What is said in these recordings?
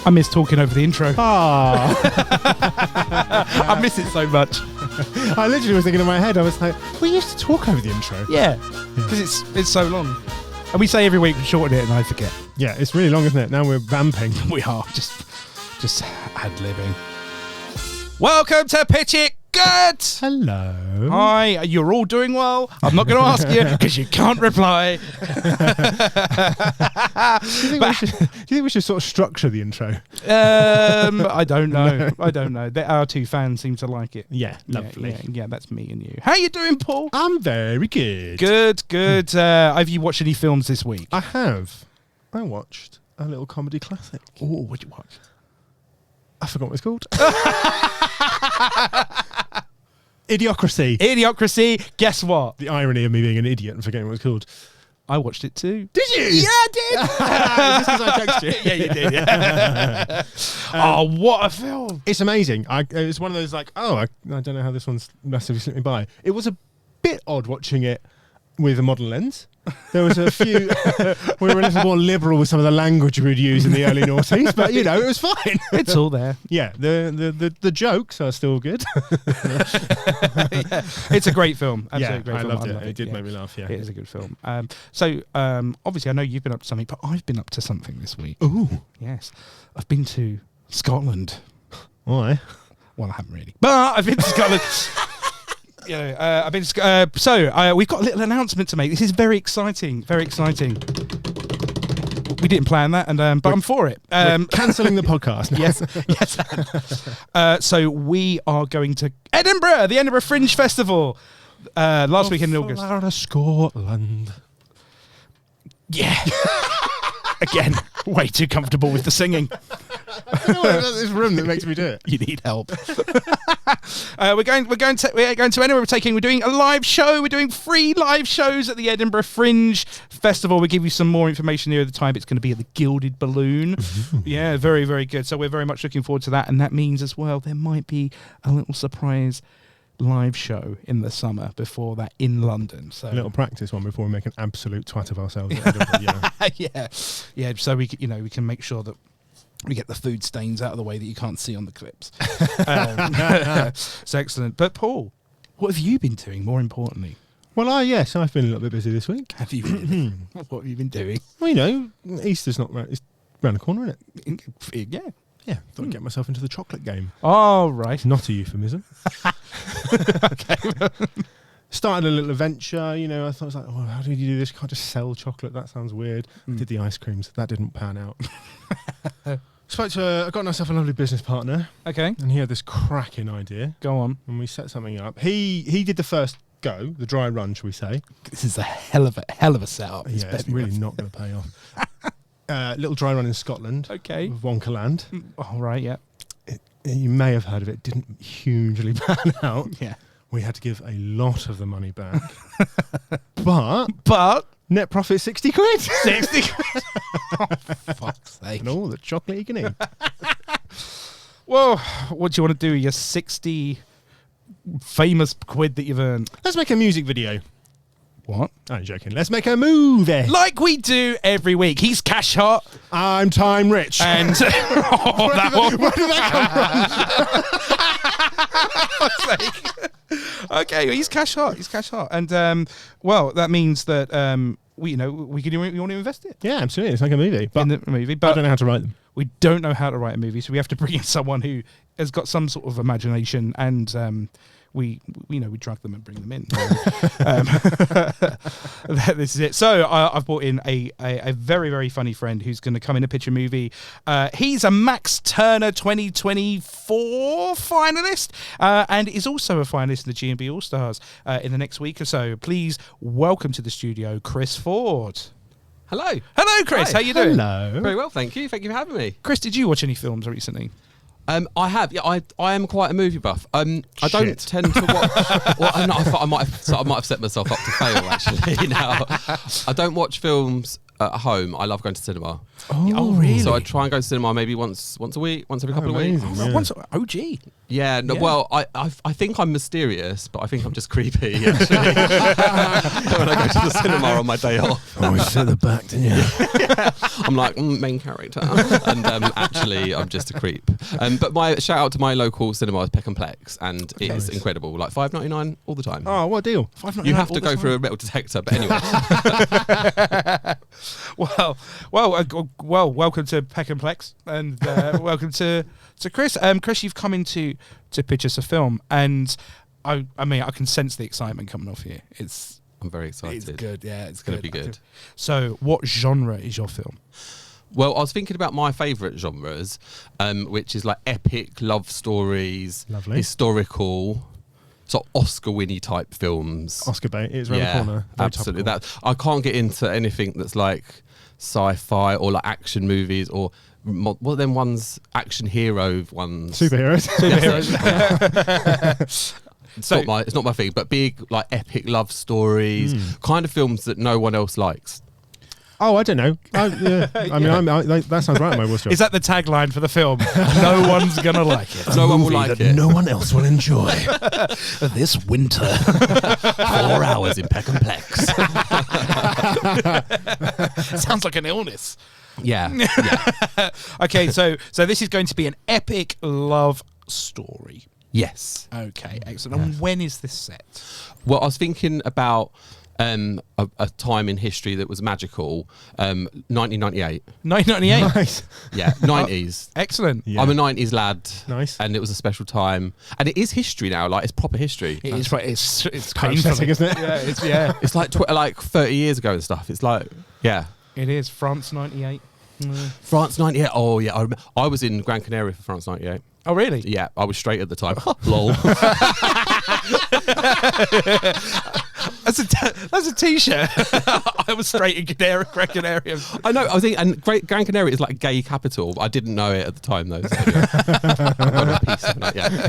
I miss talking over the intro. Ah. I miss it so much. I literally was thinking in my head, I was like, we used to talk over the intro. Yeah, because it's so long. And we say every week we shorten it and I forget. Yeah, it's really long, isn't it? Now we're vamping. We are just ad-libbing. Welcome to Pitch It Good! Hello. Hi, you're all doing well. I'm not going to ask you because you can't reply. Do you think we should sort of structure the intro? I don't know. I don't know. Our two fans seem to like it. Yeah, lovely. Yeah, that's me and you. How you doing, Paul? I'm very good. Good. Have you watched any films this week? I have. I watched a little comedy classic. Oh, what'd you watch? I forgot what it's called. Idiocracy. Idiocracy. Guess what? The irony of me being an idiot and forgetting what it's called. I watched it too. Did you? Yeah, I did. Just because I texted you. Yeah, you did. Yeah. Oh, what a film! It's amazing. It was one of those like, I don't know how this one's massively slipped me by. It was a bit odd watching it with a modern lens. There was a few. We were a little more liberal with some of the language we would use in the early noughties, but it was fine. It's all there. Yeah, the jokes are still good. Yeah. It's a great film. Absolutely great I film. loved it. It did make me laugh. Yeah, it is a good film. So obviously, I know you've been up to something, but I've been up to something this week. Ooh, yes, I've been to Scotland. Why? Well, I haven't really, but I've been to Scotland. I've been. We've got a little announcement to make. This is very exciting. Very exciting. We didn't plan that, but I'm for it. Cancelling the podcast. Yes. So we are going to Edinburgh, the Edinburgh Fringe Festival, last weekend in August. Florida, Scotland. Yeah. Again, way too comfortable with the singing. I don't know what about this room that makes me do it. You need help. We're going to Edinburgh. We're doing a live show. We're doing 3 live shows at the Edinburgh Fringe Festival. We'll give you some more information near the time. It's going to be at the Gilded Balloon. Yeah, very, very good. So we're very much looking forward to that. And that means as well, there might be a little surprise live show in the summer before that in London. So a little practice one before we make an absolute twat of ourselves. At Edinburgh, yeah. So we can make sure that we get the food stains out of the way that you can't see on the clips. It's excellent. But Paul, what have you been doing? More importantly, well, yes, I've been a little bit busy this week. Have you? Really? What have you been doing? Well, Easter's not right. It's round the corner, isn't it? Yeah. Yeah, thought I'd get myself into the chocolate game. Oh, right. Not a euphemism. Okay. Started a little adventure, I thought, I was like, how do you do this? You can't just sell chocolate. That sounds weird. Did the ice creams. That didn't pan out. I got myself a lovely business partner. Okay. And he had this cracking idea. Go on. And we set something up. He did the first go, the dry run, shall we say. This is a hell of a setup. Yeah, it's really not going to pay off. Little dry run in Scotland. Okay. With Wonkaland. All right, yeah. You may have heard of it. Didn't hugely pan out. Yeah. We had to give a lot of the money back. but net profit 60 quid. 60 quid. Oh, for fuck's sake. And all the chocolate you can eat. Well, what do you want to do? Your 60 famous quid that you've earned. Let's make a music video. What? I'm joking. Let's make a movie. Like we do every week. He's cash hot. I'm time rich. And where did that come from? Okay, he's cash hot. And that means that we want to invest it. Yeah, absolutely. It's like a movie. In the movie, but I don't know how to write them. We don't know how to write a movie, so we have to bring in someone who has got some sort of imagination, and we drug them and bring them in. This is it. So I've brought in a very, very funny friend who's going to come in and pitch a movie. He's a Max Turner 2024 finalist, and is also a finalist in the G&B All Stars in the next week or so. Please welcome to the studio, Chris Ford. Hello, Chris. Hi. How you doing? Hello. Very well, thank you. Thank you for having me. Chris, did you watch any films recently? I have. Yeah, I am quite a movie buff. I don't tend to watch. Well, I thought I might have set myself up to fail. Actually, now I don't watch films at home. I love going to cinema. Oh, really? So I try and go to cinema maybe once a week, once every couple of weeks. amazing. Yeah. Once OG. Yeah, no, Yeah. well, I think I'm mysterious, but I think I'm just creepy, actually. When I go to the cinema on my day off. Oh, we sit at the back, didn't you? I'm like, main character. And actually, I'm just a creep. But my shout out to my local cinema is Peck and Plex, and it's incredible. Like $5.99 all the time. Oh, what a deal. You have to go through a metal detector, but anyway. Well, welcome to Peck and Plex, and welcome to Chris. Chris, you've come in to pitch us a film, and I mean, I can sense the excitement coming off here. I'm very excited. It's good, yeah. It's going to be good. So, what genre is your film? Well, I was thinking about my favourite genres, which is like epic love stories, Lovely. historical, sort of Oscar-winning type films. Oscar bait. It's around the corner. Very absolutely. topical. That I can't get into anything that's like sci-fi or like action movies or what are them ones? Action hero ones. Superheroes. It's not my thing, but big like epic love stories, kind of films that no one else likes. Oh, I don't know. I mean, that sounds right on my wheelchair. Is that the tagline for the film? No one's gonna like it. No one will like it. No one else will enjoy. This winter. 4 hours in Peck and Plex. Sounds like an illness. Yeah. Okay, so this is going to be an epic love story. Yes. Okay, excellent. And when is this set? Well, I was thinking about a time in history that was magical. 1998. 1998. Nice. Yeah, 90s. Excellent. Yeah. I'm a 90s lad. Nice. And it was a special time. And it is history now. Like, it's proper history. It is right. It's Quite upsetting, isn't it? Yeah. It's like like 30 years ago and stuff. It's like, yeah. It is France 98. France 98. Oh, yeah. I was in Gran Canaria for France 98. Oh, really? Yeah, I was straight at the time. Lol. That's a t-shirt. I was straight in Gran Canaria. I know. I was thinking, and Gran Canaria is like gay capital. I didn't know it at the time, though. So, I've got a piece of that, yeah.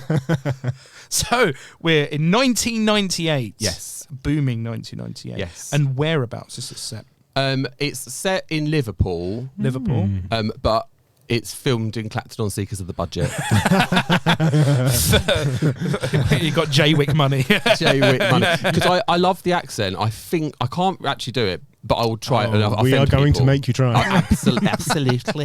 So we're in 1998. Yes. Booming 1998. Yes. And whereabouts is it set? It's set in Liverpool. Liverpool. But it's filmed in Clacton-on-Sea because of the budget. You got Jaywick money. Jaywick money. Because I love the accent. I think I can't actually do it, but I will try it. And I'll We are offend going to people. make you try. Absolutely.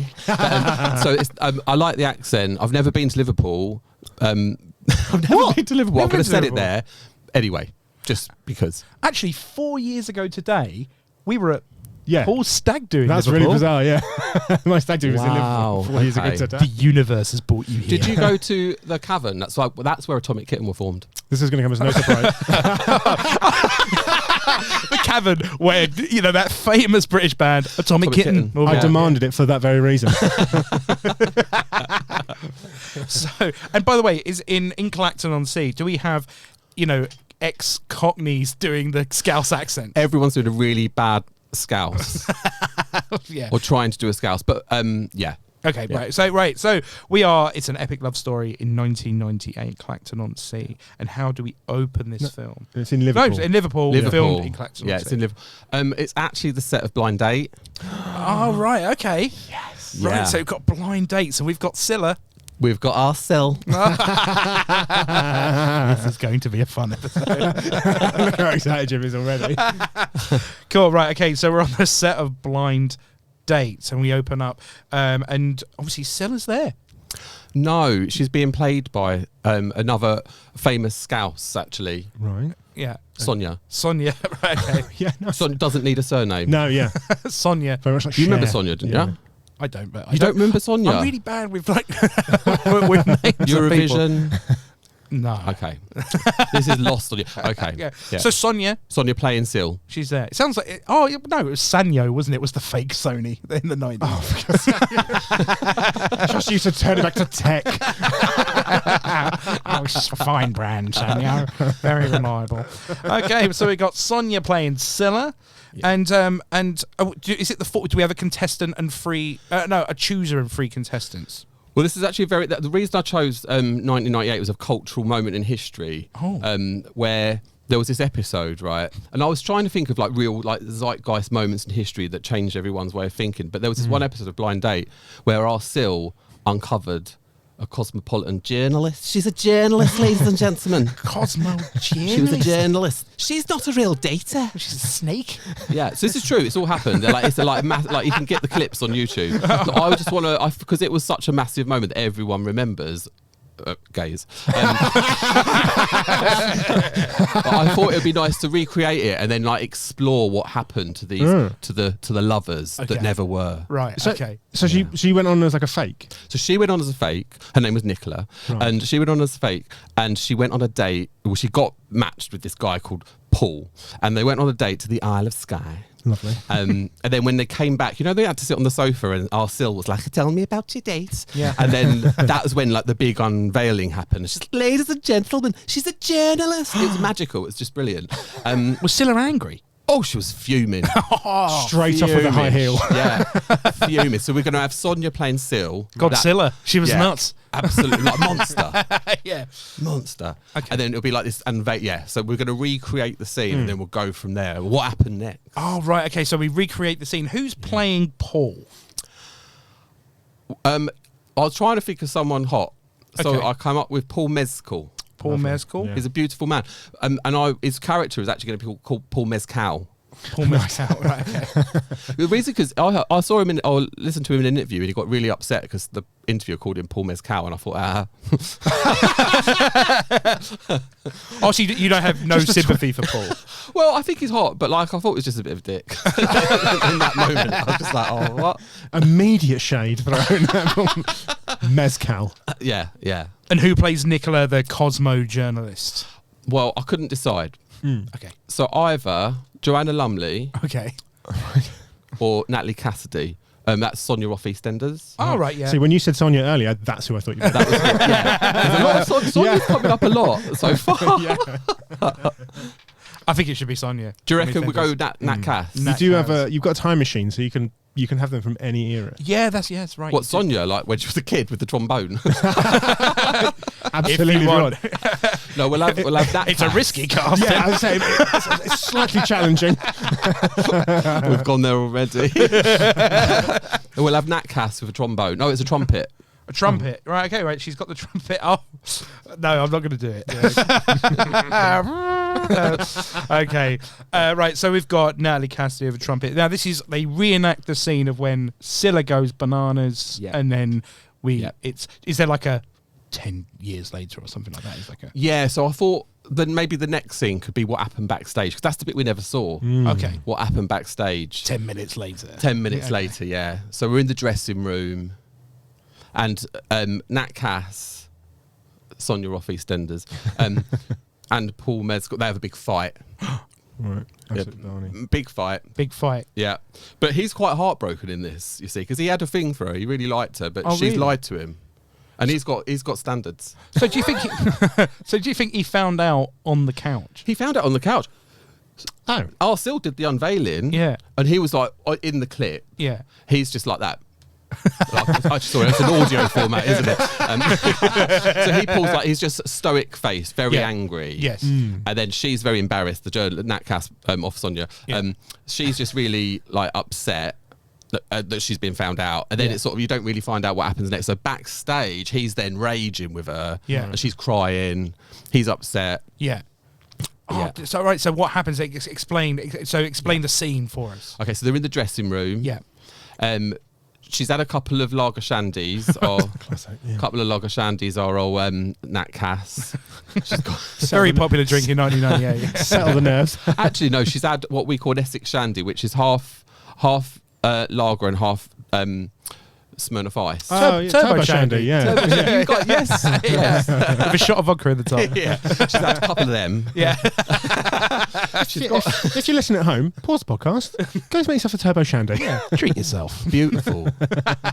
So it's, I like the accent. I've never been to Liverpool. I've never been to Liverpool. I'm going to set it there. Anyway, just because. Actually, 4 years ago today, we were at Yeah. Paul's stag doing. That's Liverpool. really bizarre, yeah. My stag do was in Wow, Liverpool 4 years ago okay. today. The universe has brought you here. Did you go to the Cavern? That's where Atomic Kitten were formed. This is going to come as no surprise. The Cavern, where that famous British band Atomic Kitten. Kitten. I Yeah. demanded it for that very reason. So, and by the way, is in Clacton-on-Sea, do we have, ex-Cockneys doing the Scouse accent? Everyone's doing a really bad Scouse Yeah. or trying to do a Scouse, but yeah. Okay, Yeah. right. So it's an epic love story in 1998, Clacton-on-Sea. And how do we open this film? It's in Liverpool. No, it's in Liverpool. Filmed in Clacton-on-Sea. Yeah, it's in Liverpool. It's actually the set of Blind Date. Oh, right, okay. Yes. Right, Yeah. so we've got Blind Date, so we've got Cilla. We've got our cell. This is going to be a fun episode. Look how excited Jim is already. Cool, right, okay, so we're on the set of Blind Dates, and we open up, and obviously Cilla's there. No, she's being played by another famous Scouse, actually. Right. Yeah. Sonia. Sonia, right, okay. Yeah. No. Sonia doesn't need a surname. No. Yeah. Sonia. Very much like You remember Cher. Sonia, didn't Yeah. you? I don't, but I You don't remember Sonia? I'm really bad with with names of people. Eurovision. No. Okay. This is lost on you. Okay. Yeah. Yeah. So Sonia, Sonia playing Sil. she's there. It sounds like it was Sanyo, wasn't it? It was the fake Sony in the 90s. Just used to turn it back to tech. It's a fine brand, Sanyo. Very reliable. Okay, so we got Sonia playing Cilla. Yeah. Is it do we have a contestant and free? A chooser and free contestants. Well, this is actually the reason I chose 1998 was a cultural moment in history. Oh. Where there was this episode, right? And I was trying to think of like real like zeitgeist moments in history that changed everyone's way of thinking. But there was this one episode of Blind Date where our Cilla uncovered a cosmopolitan journalist. She's a journalist, ladies and gentlemen. Journalist. She was a journalist. She's not a real data. She's a snake. Yeah, so this is true. It's all happened. Like it's like you can get the clips on YouTube. So I would just want to, because it was such a massive moment that everyone remembers. Gays. I thought it'd be nice to recreate it and then like explore what happened to these to the lovers that never were. Right. So, Okay. So she went on as like a fake. So she went on as a fake. Her name was Nicola, and she went on as a fake. And she went on a date. Well, she got matched with this guy called Paul, and they went on a date to the Isle of Skye. Lovely. And then when they came back, you know, they had to sit on the sofa, and our Cilla was like, "Tell me about your dates." Yeah. And then that was when like the big unveiling happened. She's like, "Ladies and gentlemen, she's a journalist." It was magical. It was just brilliant. Was Cilla angry? Oh, she was fuming. Straight off with a high heel. Yeah, fuming. So we're going to have Sonia playing Cilla. Godcilla. She was nuts. Absolutely, like monster. Yeah. Monster. Okay. And then it'll be like this unveil. Yeah, so we're going to recreate the scene and then we'll go from there. What happened next? Oh, right. Okay, so we recreate the scene. Who's playing Paul? I was trying to think of someone hot. So Okay. I came up with Paul Mescal. Paul Mescal? Yeah. He's a beautiful man. And his character is actually going to be called Paul Mezcal. Paul Mescal, right, okay. The reason, because I saw him I listened to him in an interview and he got really upset because the interviewer called him Paul Mezcal, and I thought, Oh, so you don't have no sympathy for Paul? well, I think he's hot, but like I thought he was just a bit of a dick. In that moment, I was just like, oh, what? Immediate shade thrown. Mezcal. Yeah. And who plays Nicola, the Cosmo journalist? Well, I couldn't decide. Okay. So either Joanna Lumley Okay. or Natalie Cassidy. That's Sonia off EastEnders. Oh, right, yeah. See, when you said Sonia earlier, that's who I thought you meant. That was it, yeah. There's a lot of Sonia's coming up a lot so far. I think it should be Sonia. Do you reckon we go Nat Cass? You do have you've got a time machine, so you can have them from any era. Yeah, that's right. What, Sonia, like when she was a kid with the trombone? Absolutely want. right. No, we'll have Nat It's a Cass. risky cast. Yeah, I was saying it's slightly challenging. We've gone there already. We'll have Nat Cass with a trombone. No, it's a trumpet. A trumpet. Right, okay, right. She's got the trumpet. Oh, no, I'm not going to do it. Okay. Right, so we've got Natalie Cassidy with a trumpet. Now, they reenact the scene of when Cilla goes bananas, and then is there like a 10 years later or something like that? It's like a... Yeah, so I thought then maybe the next scene could be what happened backstage, because that's the bit we never saw. Okay. What happened backstage. 10 minutes later. 10 minutes later, yeah. So we're in the dressing room, and Nat Cass, Sonia off EastEnders, and Paul Mescal, they have a big fight. Right. Yeah. Big fight. Big fight. Yeah. But he's quite heartbroken in this, you see, because he had a thing for her. He really liked her, but she's lied to him. And he's got standards. So do you think he found out on the couch? He found out on the couch. Oh. Our Cilla did the unveiling. Yeah. And he was like, in the clip, Yeah. he's just like that. Sorry, it's an audio format, isn't it? So he pulls like, he's just stoic face, very angry. Yes. And then she's very embarrassed, the journalist, Nat Cass off Sonia. Yeah. She's just really like upset that she's been found out. And then it's sort of, you don't really find out what happens next. So backstage, he's then raging with her. Yeah. And she's crying. He's upset. Yeah. Yeah. Oh, so right. So what happens? Explain the scene for us. Okay, so they're in the dressing room. Yeah. She's had a couple of lager shandies, or Classic, a couple of lager shandies, or Nat Cass. She's got Very popular drink in 1998. Settle the nerves. actually no, she's had what we call an Essex shandy, which is half lager and half Smirnoff Ice. Turbo Shandy, yeah. You got, yes. With a shot of vodka at the top. Yeah, she's had a couple of them. Yeah. If you listen at home, pause the podcast, go make yourself a Turbo Shandy. Treat yourself. Beautiful.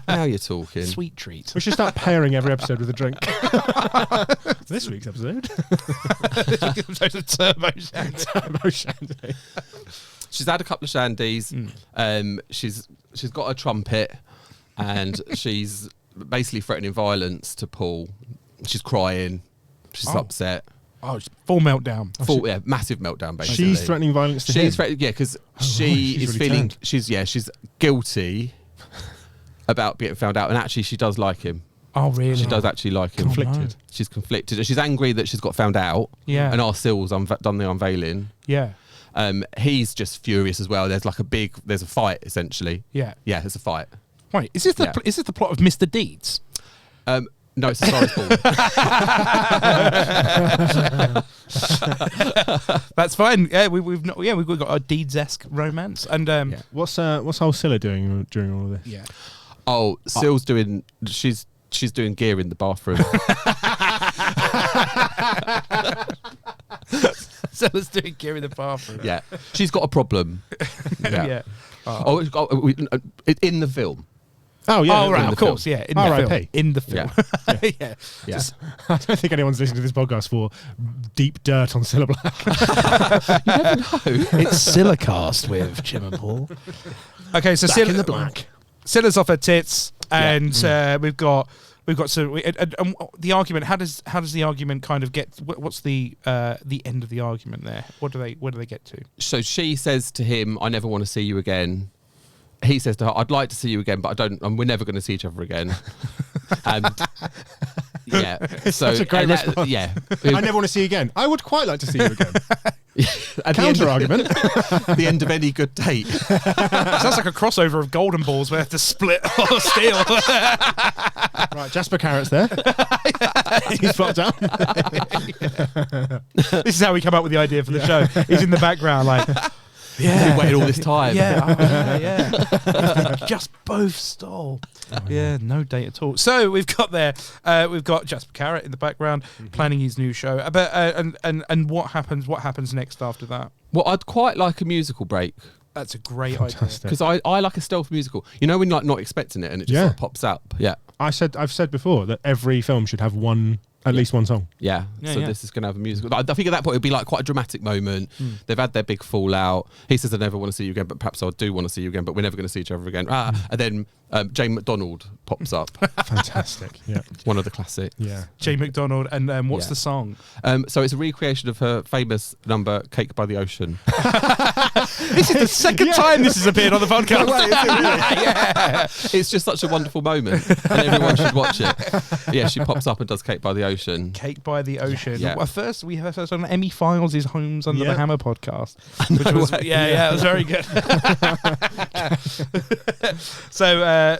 Now you're talking. Sweet treat. We should start pairing every episode with a drink. This week's episode. Turbo Shandy. Turbo Shandy. She's had a couple of shandies. She's got a trumpet, and she's basically threatening violence to Paul. She's crying. She's upset. Oh, it's full meltdown. Massive meltdown. Basically, She's threatening violence to him. Because she she's is really feeling turned. she's guilty about getting found out, and actually she does like him. Oh, really? She does actually like him. Conflicted. She's conflicted. She's angry that she's got found out. Yeah. And our Cill's done the unveiling. Yeah. He's just furious as well. There's a fight essentially. Yeah. Yeah, there's a fight. Wait, is this the plot of Mr. Deeds? No, it's a Star is Born. That's fine. Yeah, we've got a Deeds-esque romance, and What's whole Cilla doing during all of this? yeah. Oh, Cill's doing. She's doing gear in the bathroom. So let's do gear in the bathroom. Yeah, she's got a problem. Yeah. In the film. Oh yeah. Oh right, in of the course, film. yeah. In the R.I.P. film. In the film. Yeah. Yeah. Yeah. Just- I don't think anyone's listening to this podcast for deep dirt on Cilla Black. It's Cillacast with Jim and Paul. Okay, so Back in the black. Cilla's off her tits, and we've got some and the argument. How does the argument kind of get? What's the end of the argument there? Where do they get to? So she says to him, "I never want to see you again." He says to her, "I'd like to see you again, but I don't. And we're never going to see each other again." And yeah, so such a great response. Yeah, I never want to see you again. I would quite like to see you again. At Counter argument. the end of any good date. Sounds like a crossover of Golden Balls where they have to split or steal. Right, Jasper Carrot's there. He's flopped out. This is how we come up with the idea for the show. He's in the background, like, Yeah, waited all this time. yeah. Just both stole. Yeah, no date at all. So we've got Jasper Carrot in the background planning his new show. But and what happens? What happens next after that? Well, I'd quite like a musical break. That's a great Fantastic. Because I like a stealth musical. You know, when you're like not expecting it and it just sort of pops up. Yeah. I've said before that every film should have at least one song. Yeah. So this is going to have a musical. I think at that point it'd be like quite a dramatic moment. They've had their big fallout. He says, "I never want to see you again, but perhaps I do want to see you again, but we're never going to see each other again." And then Jane McDonald pops up. Fantastic. Yeah. One of the classics. Yeah. Jay McDonald, and what's the song? So it's a recreation of her famous number, "Cake by the Ocean." This is the second time this has appeared on the podcast. Yeah. It's just such a wonderful moment, and everyone should watch it. Yeah, she pops up and does "Cake by the Ocean." Cake by the Ocean. Yeah. Well, first we heard on Emmy Files' Homes Under Yeah. the Hammer podcast, which was it was very good. So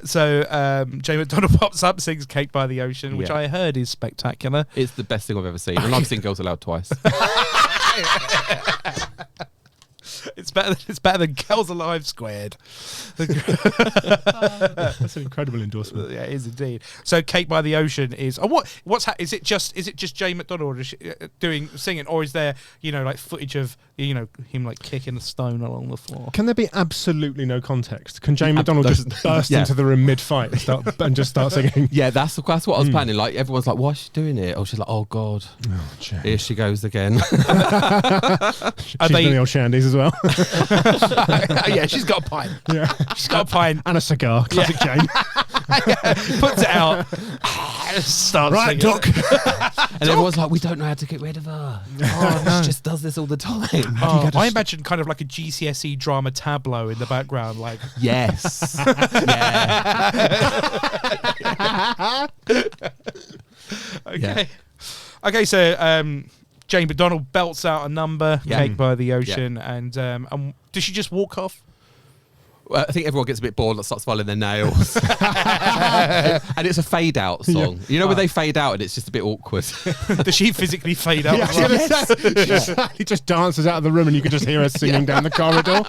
Jay McDonald pops up, sings "Cake by the Ocean," which I heard is spectacular. It's the best thing I've ever seen, and I've seen Girls Aloud twice. It's better than Girls Alive Squared. That's an incredible endorsement. Yeah, it is indeed. So, "Cake by the Ocean" is is it just Jay McDonald singing, or is there like footage of him like kicking a stone along the floor? Can there be absolutely no context? Can Jane McDonald just burst into the room mid-fight and just start singing? Yeah, that's what I was planning. Like everyone's like, "Why is she doing it?" Oh, she's like, "Oh God, here she goes again." She's doing the old shandies as well. Yeah, she's got a pint. Yeah. She's got a pint. And a cigar. Classic Jane. Puts it out. Starts Right, singing. Doc. And everyone's like, "We don't know how to get rid of her. She just does this all the time." I imagine kind of like a GCSE drama tableau in the background, like Yes. Yeah. okay. Okay, so Jane McDonald belts out a number, "Cake by the Ocean," and does she just walk off? Well, I think everyone gets a bit bored and starts filing their nails. And it's a fade out song. You know when they fade out and it's just a bit awkward. Does she physically fade out? Yeah, she just dances out of the room and you can just hear her singing down the corridor.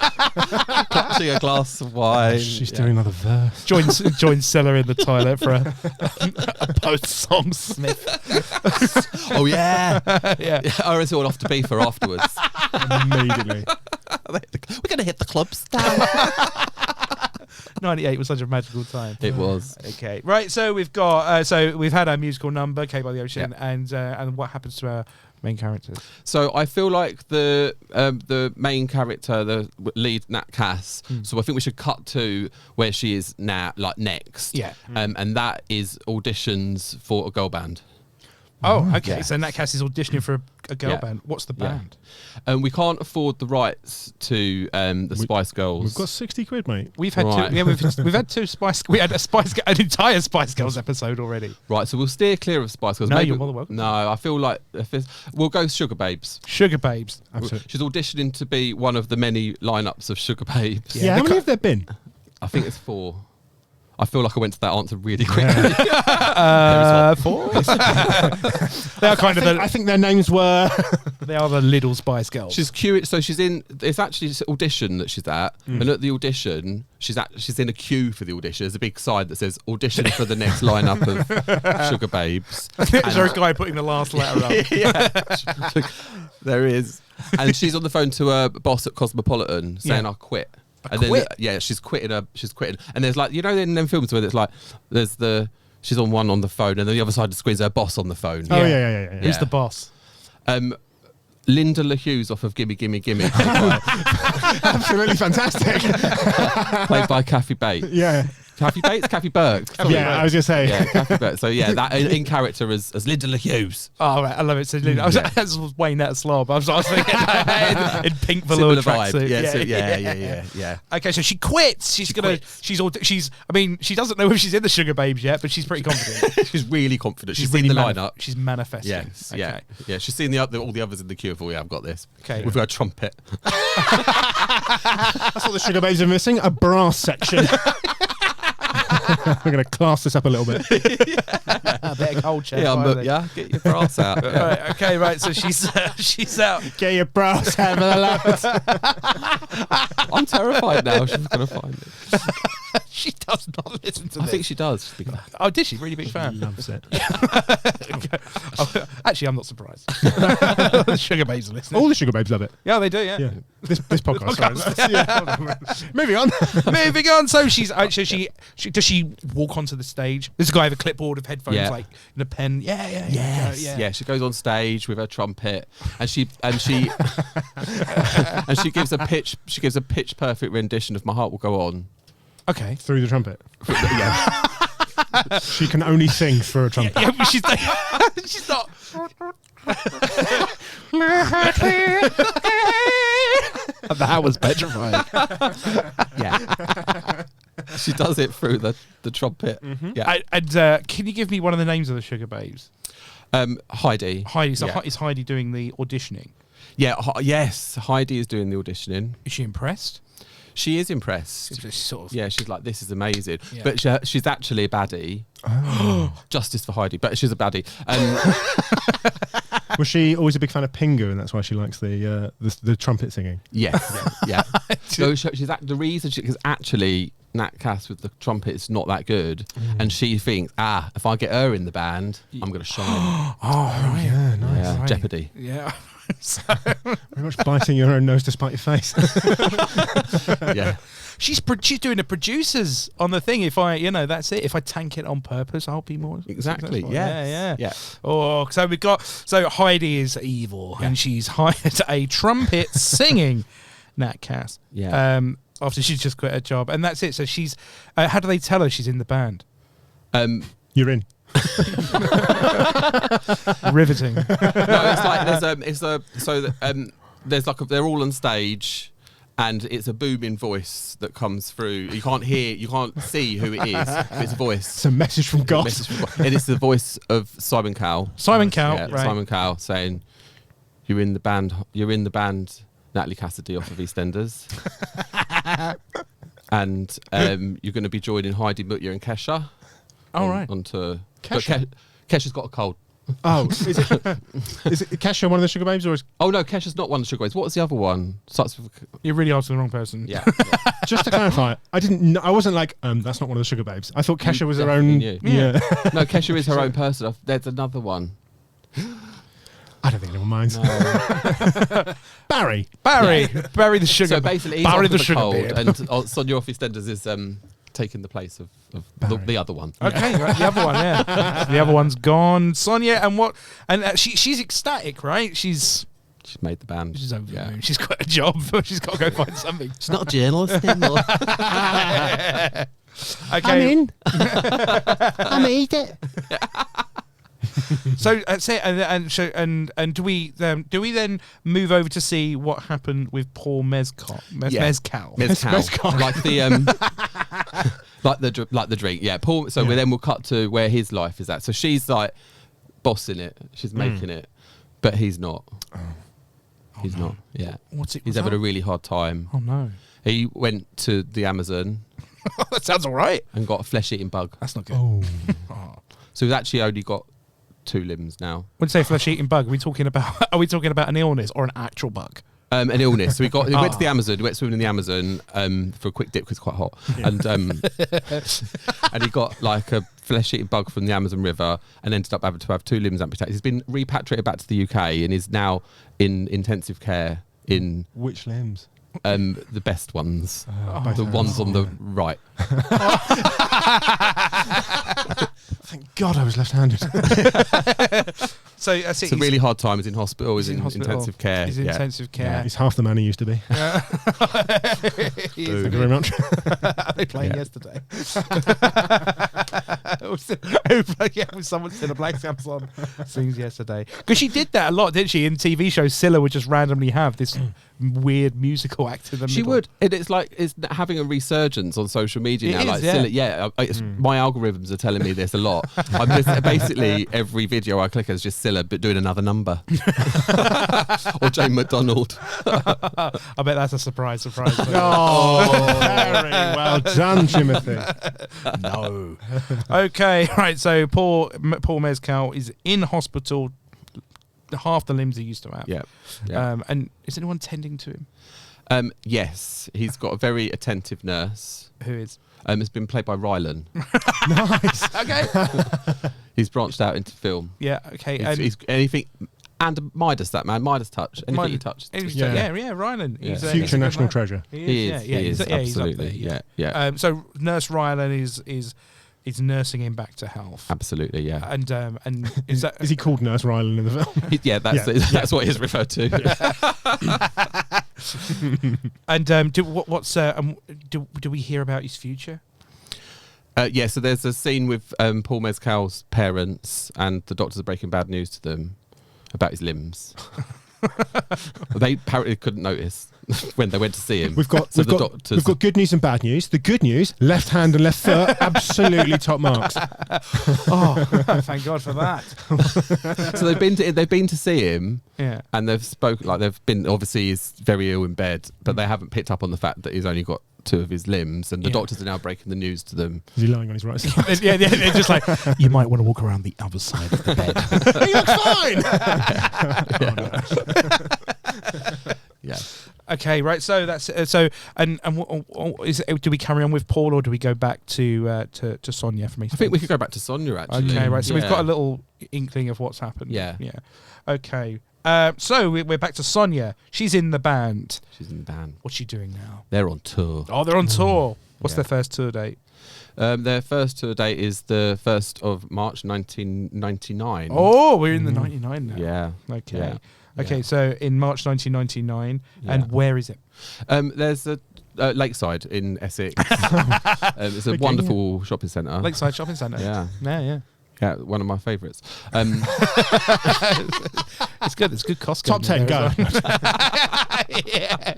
Clutching a glass of wine. She's doing another verse. Joins Cilla in the toilet for a post-song sniff. Oh, yeah. Yeah. Or is it all off to be for afterwards? Immediately. We're going to hit the clubs now. 98 was such a magical time. It was. Okay, right. So we've got we've had our musical number, "Cake by the Ocean," and what happens to our main characters? So I feel like the main character, the lead Nat Cass. So I think we should cut to where she is now, like next. Yeah. And that is auditions for a girl band. Oh, okay. Yes. So Nat Cass is auditioning for a girl Yeah. band. What's the Yeah. band? We can't afford the rights to the Spice Girls. We've got 60 quid, mate. We've had Right. two. Yeah, we've had two Spice. We had an entire Spice Girls episode already. Right, so we'll steer clear of Spice Girls. No, Maybe- you're more than welcome. No, I feel like we'll go Sugababes. Sugababes. Absolutely. She's auditioning to be one of the many lineups of Sugababes. Yeah, how many have there been? I think it's 4. I feel like I went to that answer really quickly. 4. They are kind of I think their names were. they are the little Spice Girls. She's curious, so she's in. It's actually this audition that she's at, and at the audition, she's in a queue for the audition. There's a big sign that says "Audition for the next lineup of Sugababes." Is there a guy putting the last letter up? Yeah, there is, and she's on the phone to her boss at Cosmopolitan saying, Yeah. "I quit." quit? She's quitting. She's quitting, and there's like in them films where it's like she's on one on the phone, and then the other side of the screen's her boss on the phone. Oh, yeah. Who's the boss? Linda LaHughes off of Gimme Gimme Gimme, Absolutely fantastic. played by Kathy Bates. Yeah. Kathy Bates, Kathy Burke. Sorry. Yeah, I was going to say. Yeah, Kathy Burke. So yeah, that in character as Linda LaHughes. Oh, right, I love it. So, I was weighing that slob. I was thinking in pink Similar velour vibe. tracksuit. Yeah. Okay, so she quits. She's gonna. quits. She's. I mean, she doesn't know if she's in the Sugababes yet, but she's pretty confident. She's really confident. She's really seen the lineup. She's manifesting. Yes, Okay. yeah. She's seen all the others in the queue. For I've got this. Okay. We've got a trumpet. That's what the Sugababes are missing, a brass section. We're going to class this up a little bit. A bit of cold chair. Get your brass out. Yeah. Right, okay, right. So she's out. Get your brass out of the lads. I'm terrified now. She's going to find it. She does not listen to I this. think she does. Oh, did she? Really big fan. Loves it. Actually, I'm not surprised. Sugababes are listening. All the Sugababes love it. Yeah, they do. Yeah. Yeah. This podcast. Sorry, that's- Moving on. Moving on. So she's actually does she walk onto the stage? There's a guy with a clipboard of headphones, Yeah. like in a pen. Yeah. Yeah, she goes on stage with her trumpet, and she and she gives a pitch. She gives a pitch perfect rendition of "My Heart Will Go On." Okay. Through the trumpet. Yeah, She can only sing through a trumpet. Yeah, but she's not. That was petrifying. yeah. She does it through the trumpet. Yeah. And can you give me one of the names of the Sugababes? Heidi. Heidi. So Yeah. is Heidi doing the auditioning? Yeah. Yes. Heidi is doing the auditioning. Is she impressed? She is impressed. It's just sort of. Yeah, she's like, this is amazing. Yeah. But she's actually a baddie. Justice for Heidi, but she's a baddie. Was she always a big fan of Pingu, and that's why she likes the trumpet singing? Yes. Yeah. So the reason because actually Nat Cass with the trumpet is not that good, and she thinks, if I get her in the band, I'm going to shine. Oh, right. Yeah, nice. Yeah, Right. Jeopardy. Yeah. So, Very much biting your own nose to spite your face. Yeah. she's doing the producers on the thing. If I, that's it. If I tank it on purpose, I'll be more Exactly. successful. Yes. Yeah. Yeah. Oh, so Heidi is evil, and she's hired a trumpet singing Nat Cass. Yeah. After she's just quit her job, and that's it. So she's. How do they tell her she's in the band? You're in. Riveting. No, it's like they're all on stage, and it's a booming voice that comes through. You can't see who it is. But it's a voice. It's a message from God. And it's the voice of Simon Cowell. Simon Cowell, Yeah, right. Simon Cowell saying, "You're in the band. You're in the band." Natalie Cassidy off of EastEnders. And you're going to be joining Heidi Mutya and Kesha. Right. Onto Kesha? but Kesha's got a cold. Oh, is it Kesha one of the Sugababes, or is Oh no, Kesha's not one of the Sugababes. What was the other one? Starts with You're really asking the wrong person. yeah. just to clarify? I didn't. Know, I wasn't like that's not one of the Sugababes. I thought Kesha was her own. Definitely Yeah. No, Kesha is her own person. There's another one. I don't think anyone minds. No. Barry. Barry the sugar. So basically, he's Barry off the with a sugar cold, beard. and Sonia off EastEnders is taking the place of the other one. Okay, right, the other one, yeah. The other one's gone. Sonia, and what? And she's ecstatic, right? She's made the band. over the moon. She's got a job, but she's got to go find something. She's not a journalist anymore. Okay. I'm in. I made it. So that's it. And do we then move over to see what happened with Paul Mezcal? Mezcal. Like the like the drink. Yeah, Paul. So we'll cut to where his life is at. So she's like bossing it. She's making it, but he's not. He's not. Yeah. He's having a really hard time. Oh no. He went to the Amazon. That sounds all right. And got a flesh-eating bug. That's not good. Oh. So he's actually only got 2 limbs now. When you say flesh-eating bug, are we talking about an illness or an actual bug? An illness. So he went to the Amazon. He went swimming in the Amazon for a quick dip because it's quite hot, and and he got like a flesh-eating bug from the Amazon River, and ended up having to have 2 limbs amputated. He's been repatriated back to the UK and is now in intensive care in Which limbs? the best ones, the ones on the right. Thank God I was left-handed. So it's a really hard time. He's in hospital. He's in intensive care. He's in intensive care. Yeah, he's half the man he used to be. Thank Thank you very much. They playing yesterday. When someone's in a black Samsung sings yesterday. Because she did that a lot, didn't she? In TV shows, Cilla would just randomly have this weird musical act in the middle. She would. It's like it's having a resurgence on social media now. Is, like Cilla, my algorithms are telling me this a lot. I'm just basically every video I click is just Cilla, but doing another number. Or Jane McDonald. I bet that's a surprise. Oh, very well done, Timothy. No. Okay, right. So Paul Mezcal is in hospital. Half the limbs he used to have. Yeah. And is anyone tending to him? Yes, he's got a very attentive nurse. Who is? It's been played by Rylan. Nice. Okay. He's branched out into film. Yeah. Okay. He's anything. And Midas, that man. Midas touch. Anything he touched. Rylan. Yeah. Future national treasure. He is. Absolutely. Yeah. So Nurse Rylan is nursing him back to health. Absolutely. Yeah. And is that Is he called Nurse Rylan in the film? yeah, that's what he's referred to. And do we hear about his future? Yeah, so there's a scene with Paul Mezcal's parents, and the doctors are breaking bad news to them about his limbs. They apparently couldn't notice when they went to see him. We've got good news and bad news. The good news: left hand and left foot, absolutely top marks. Oh, thank God for that. So they've been to see him, and they've been obviously he's very ill in bed, but they haven't picked up on the fact that he's only got 2 of his limbs, and the doctors are now breaking the news to them. Is he lying on his right side? They're just like, you might want to walk around the other side of the He looks fine. Yeah. Okay, right. So that's do we carry on with Paul, or do we go back to Sonia from East? I think we could go back to Sonia actually. Okay, right. So we've got a little inkling of what's happened. Yeah. Okay. So we're back to Sonia. She's in the band. What's she doing now? They're on tour. Oh, they're on tour. What's their first tour date? Their first tour date is the 1st of March 1999. Oh, we're in the 99 now. Yeah. Okay. Yeah. Okay, so in March 1999, and where is it? There's a Lakeside in Essex. It's a wonderful shopping centre. Lakeside Shopping Centre. Yeah, one of my favourites. It's good. It's good cost. Top 10, go. Yeah.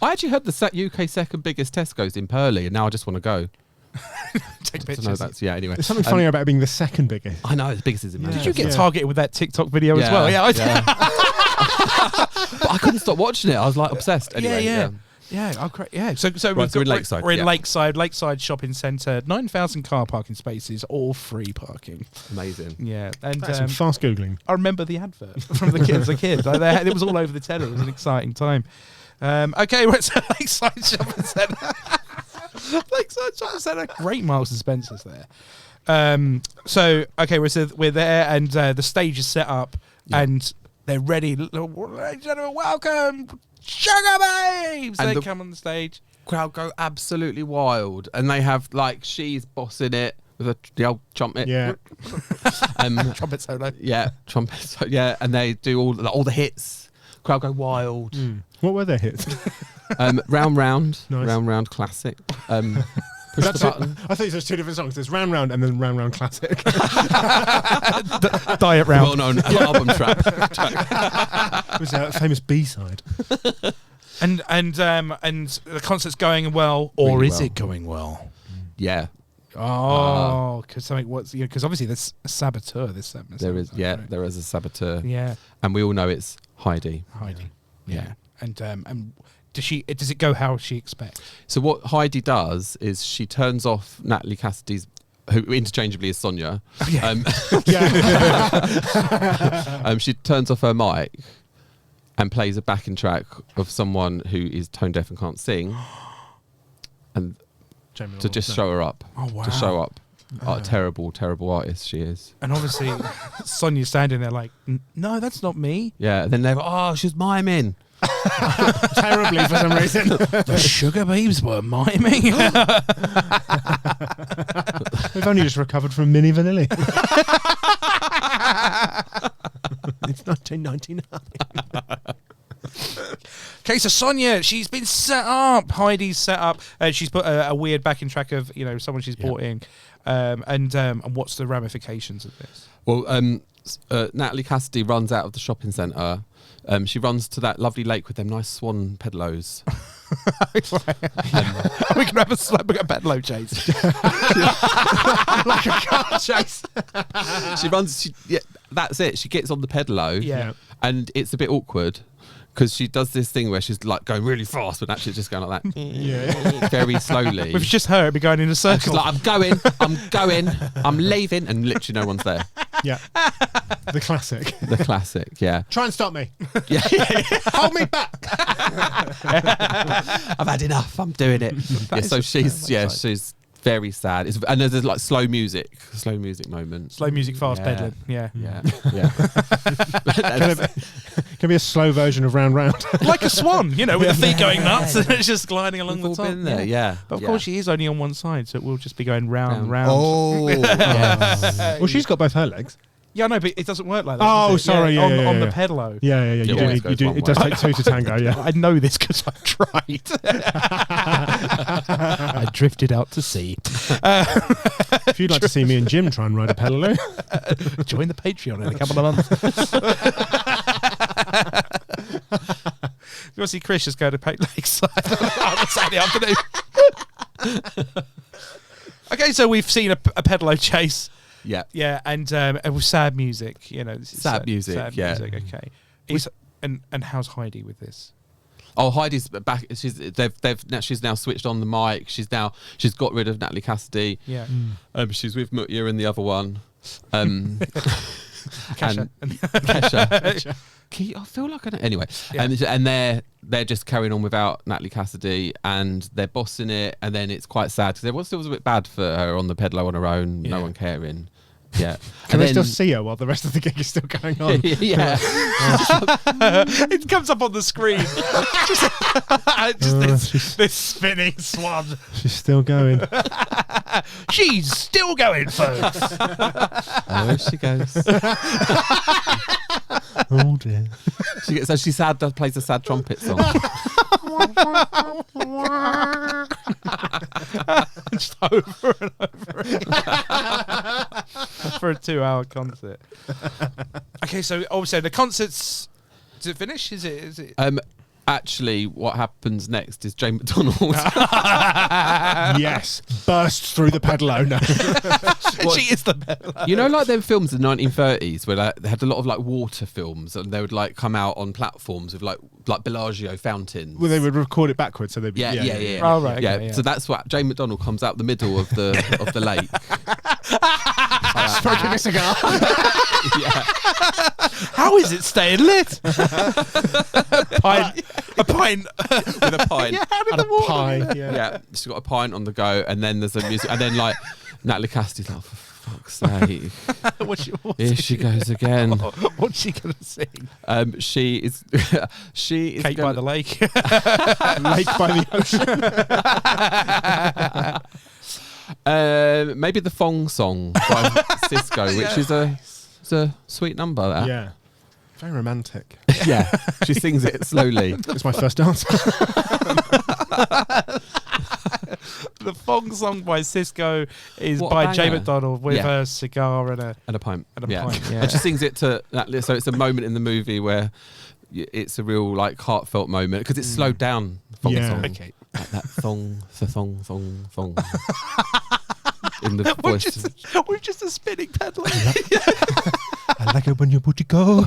I actually heard the UK second biggest Tesco's in Purley, and now I just want to go. Take pictures. Anyway. There's something funny about it being the second biggest. I know, the biggest is in Manchester. Did you get targeted with that TikTok video as well? Yeah. But I couldn't stop watching it. I was like obsessed. Anyway, Yeah. Oh, great. Yeah. So we're in Lakeside. We're in Lakeside Shopping Centre. 9,000 car parking spaces, all free parking. Amazing. Yeah. And That's some fast googling. I remember the advert from the kids. It was all over the telly. It was an exciting time. Okay, we're at Lakeside Shopping Centre. Lakeside Shopping Centre. Great Marks and Spencer's there. So okay, we're there, and the stage is set up, and they're ready. Ladies and gentlemen, welcome, Sugababes. They come on the stage. Crowd go absolutely wild, and they have she's bossing it with the old trumpet. Yeah. Trumpet solo. Yeah, trumpet. Yeah, and they do all the hits. Crowd go wild. What were their hits? Round Round, Nice. Round Round classic. Push the button. I think there's two different songs. There's Round Round and then Round Round Classic. Diet round. Well-known album track. It was a famous B-side. And the concert's going well, or Really is well. it going well? Yeah, Oh, because obviously there's a saboteur. there is. Yeah, there is a saboteur, yeah, and we all know it's Heidi. Heidi. Yeah. And does it go how she expects? So what Heidi does is she turns off Natalie Cassidy's, who interchangeably is Sonia. Yeah. She turns off her mic and plays a backing track of someone who is tone deaf and can't sing, and to just show her up. Oh, wow. To show up. Terrible, terrible artist she is. And obviously, Sonia's standing there like, no, that's not me. Yeah. And then they're she's miming. Terribly for some reason. The Sugababes were miming. We've only just recovered from Mini Vanilli. It's 1999. Okay, so Sonia, she's been set up. Heidi's set up. She's put a weird backing track of someone she's brought in. And what's the ramifications of this? Well, Natalie Cassidy runs out of the shopping centre. She runs to that lovely lake with them nice swan pedlos. We can have a pedalo chase. Like a car chase. She runs. That's it. She gets on the pedalo. Yeah. And it's a bit awkward because she does this thing where she's like going really fast, but actually just going like that, very slowly. If it's just her, it'd be going in a circle. She's like, I'm going, I'm leaving, and literally no one's there. Yeah. The classic. The classic, yeah. Try and stop me. Yeah. Hold me back. I've had enough. I'm doing it. So she's very sad. And there's like slow music moment. Slow music, fast pedaling. Yeah. Can be a slow version of Round Round. Like a swan, with the feet going nuts and it's just gliding along the We've all top. been there, yeah. But of course she is only on one side, so it will just be going round. Oh, yes. Well, she's got both her legs. Yeah, no, but it doesn't work like that. Oh, does it? sorry, on yeah, the yeah. pedalo. Yeah. It always goes one It does way. take two to tango, yeah. I know this because I've tried. I drifted out to sea. If you'd like to see me and Jim try and ride a pedalo, Join the Patreon in a couple of months. You want to see Chris just go to Lakeside on a Saturday afternoon? Okay, so we've seen a pedalo chase. Yeah. Yeah, and with sad music, this is Sad music, yeah. music, okay. And how's Heidi with this? Oh, Heidi's back. She's now switched on the mic. She's got rid of Natalie Cassidy. Yeah. She's with Mutya and the other one. Kesha. And Kesha. I feel like I don't. Anyway, Yeah. and they're just carrying on without Natalie Cassidy, and they're bossing it, and then it's quite sad because it was a bit bad for her on the pedalo on her own, no one caring. Yeah. can we still see her while the rest of the gig is still going on? Yeah. It comes up on the screen. This spinning swan. She's still going. She's still going, folks. There she goes. Oh dear. She sad. Plays a sad trumpet song. Just over and over again. For a 2-hour concert. Okay, so also the concert's, does it finish? Is it? Actually, what happens next is Jane McDonald. Yes. Bursts through the pedalo. No. She is the pedalo. You know, like them films in the 1930s where they had a lot of like water films, and they would like come out on platforms with like Bellagio fountains. Well, they would record it backwards, so they'd be. Yeah. Oh, right, Yeah. okay, yeah. So that's what Jane McDonald comes out the middle of the lake. Smoking a cigar. Yeah. How is it staying lit? A pint. With a pint. Yeah, how did And the a water? pie. Yeah. She's got a pint on the go, and then there's a music, and then like Natalie Cassidy's like, for fuck's sake, here she goes again. What's she gonna sing? She is Cake by the lake. Lake by the ocean. Maybe the Thong Song by Cisco, which is a sweet number. That. Yeah. Very romantic. Yeah, she sings it slowly. It's my first dance. The Thong song by Cisco is What a by Jay banger. McDonald with Yeah. a cigar and a... And a pint. And a pint, yeah. And she sings it to that. So it's a moment in the movie where it's a real like heartfelt moment because it's slowed down. Thong Yeah. song. Okay. Like that thong. In the voice. We've just a spinning pedal. I like it when you put it go.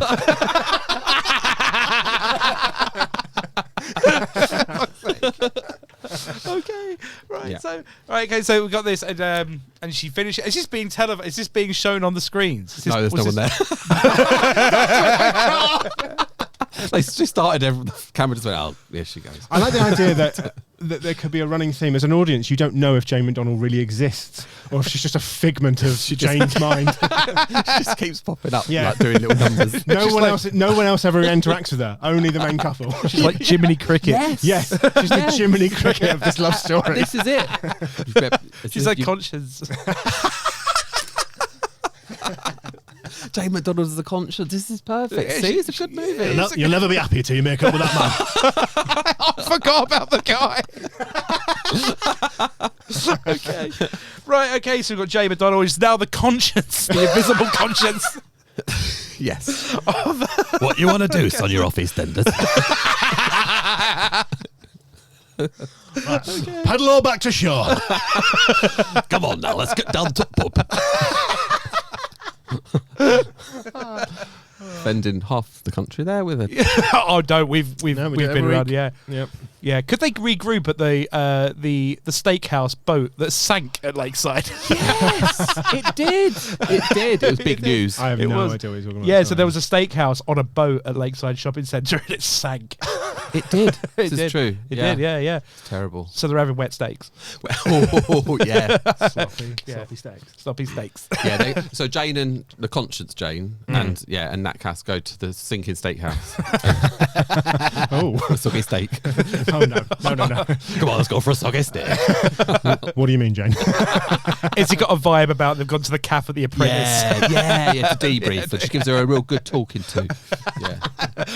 Okay, right. Yeah. So, right. Okay, so we got this, and she finished. Is this being Is this being shown on the screens? Is this, No, there's no was one this- there. They just started. The camera just went, "Oh, here she goes." I like the idea that there could be a running theme as an audience. You don't know if Jane McDonald really exists, or if she's just a figment of Jane's mind. She just keeps popping up, Yeah. like doing little numbers. No one else ever interacts with her. Only the main couple. She's like Jiminy Cricket. Yes, she's the Jiminy Cricket of this love story. This is it. She's like conscience. Jane McDonald is a conscience. This is perfect. See, it's a good movie. You'll never be happy till you make up with that man. I forgot about the guy. Okay. Right, okay, so we've got Jay McDonald, who's now the conscience, the invisible conscience. Yes. What you want to do, son, you're off EastEnders. Paddle all back to shore. Come on now, let's get down to pub. Spending half the country there with it. Oh no, we've No, we do been it every around, week. yeah. Yep. Yeah. Could they regroup at the steakhouse boat that sank at Lakeside? Yes, it did. It did. It was big news. I have It no was- idea what he's talking about. Yeah, so Sorry. there was a steakhouse on a boat at Lakeside Shopping Centre and it sank. It did. This It is did. true. It did, yeah. It's terrible. So they're having wet steaks. Oh, yeah. sloppy Yeah. steaks. Sloppy steaks. Yeah, so Jane and the conscience Jane and Nat Cass go to the sinking steakhouse. Oh, For a soggy steak. oh no. Come on, let's go for a soggy steak. What do you mean, Jane? It's got a vibe about they've gone to the cafe at the Apprentice. Yeah, to debrief. And she gives her a real good talking to. Yeah.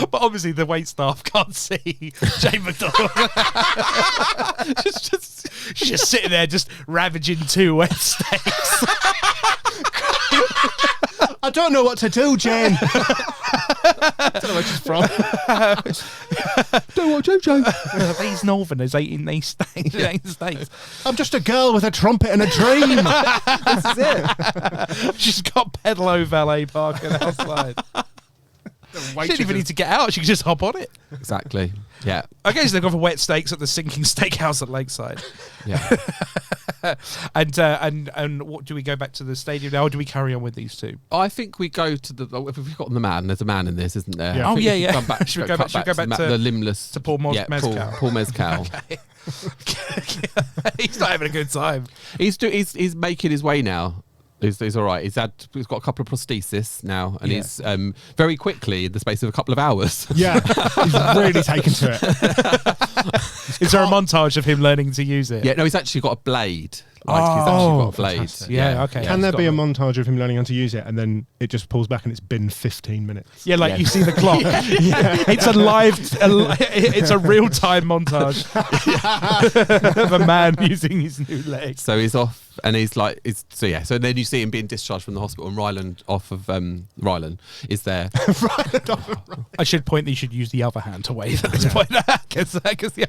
But obviously the wait staff can't see Jane McDonald. She's just sitting there just ravaging 2 wet steaks. I don't know what to do, Jane. I don't know where she's from. Don't watch Jojo. These Northerners eating these steaks. Eating steaks. I'm just a girl with a trumpet and a dream. This is it. She's got Pedalo Valet Park and outside. She didn't even need to get out. She could just hop on it. Exactly. Yeah. Okay, so they've gone for wet steaks at the sinking steakhouse at Lakeside. Yeah. And what do we go back to the stadium now, or do we carry on with these two? I think we go to the. If we've forgotten the man, there's a man in this, isn't there? Yeah. I Oh, think yeah, we yeah. Come back, Should we go back to the limbless. to Paul Mezcal? Paul Mezcal. He's not having a good time. He's making his way now. He's all right. He's got a couple of prosthesis now, and Yeah. he's very quickly in the space of a couple of hours. Yeah, he's really taken to it. Is there a montage of him learning to use it? Yeah, no, he's actually got a blade. Like he's actually got a blade. fantastic. Yeah, okay. Can he's there got be a one. montage of him learning how to use it, and then it just pulls back and it's been 15 minutes? Yeah, like Yeah. you see the clock. It's it's a real time montage of a man using his new legs. So he's off, and he's like, so then you see him being discharged from the hospital, and Ryland is there. I should point that you should use the other hand to wave at this point. Because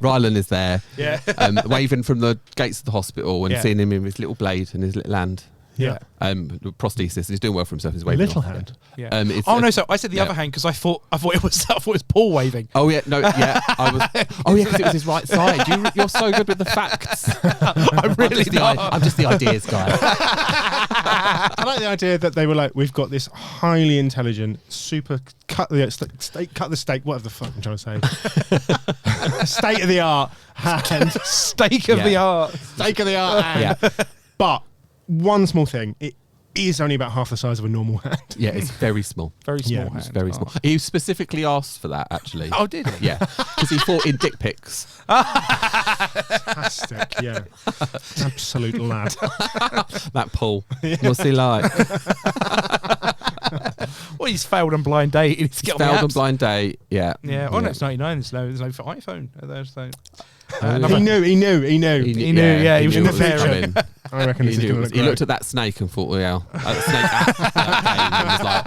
Ryland is there, yeah. waving from the gates of the hospital and Yeah. seeing him in his little blade and his little hand. Yeah. Prosthesis, and he's doing well for himself. He's waving Little off. hand. Yeah. It's Oh a- no! So I said the yeah. other hand because I thought it was Paul waving. Oh yeah, no, yeah, I was. Oh yeah, because it was his right side. You're so good with the facts. I'm really not. I'm just the ideas guy. I like the idea that they were like, we've got this highly intelligent, super cut the steak, whatever the fuck I'm trying to say, state of the art hand, Stake of Yeah. the art. state of the art hand. Yeah, But one small thing, it is only about half the size of a normal hand. yeah, it's very small. Very small Yeah, hand. It's very small. He specifically asked for that, actually. Oh, did he? Yeah, because he thought in dick pics. Fantastic, yeah, absolute lad. That Paul, what's he like? Well, he's failed on blind date. He's got Failed on apps. blind date. Yeah. Yeah. Oh no, it's 99. There's no for iPhone. There, so. He knew. He knew, yeah, he was knew it preparing. coming. I reckon this is going to look He great. looked at that snake and thought, well, that snake came and was like,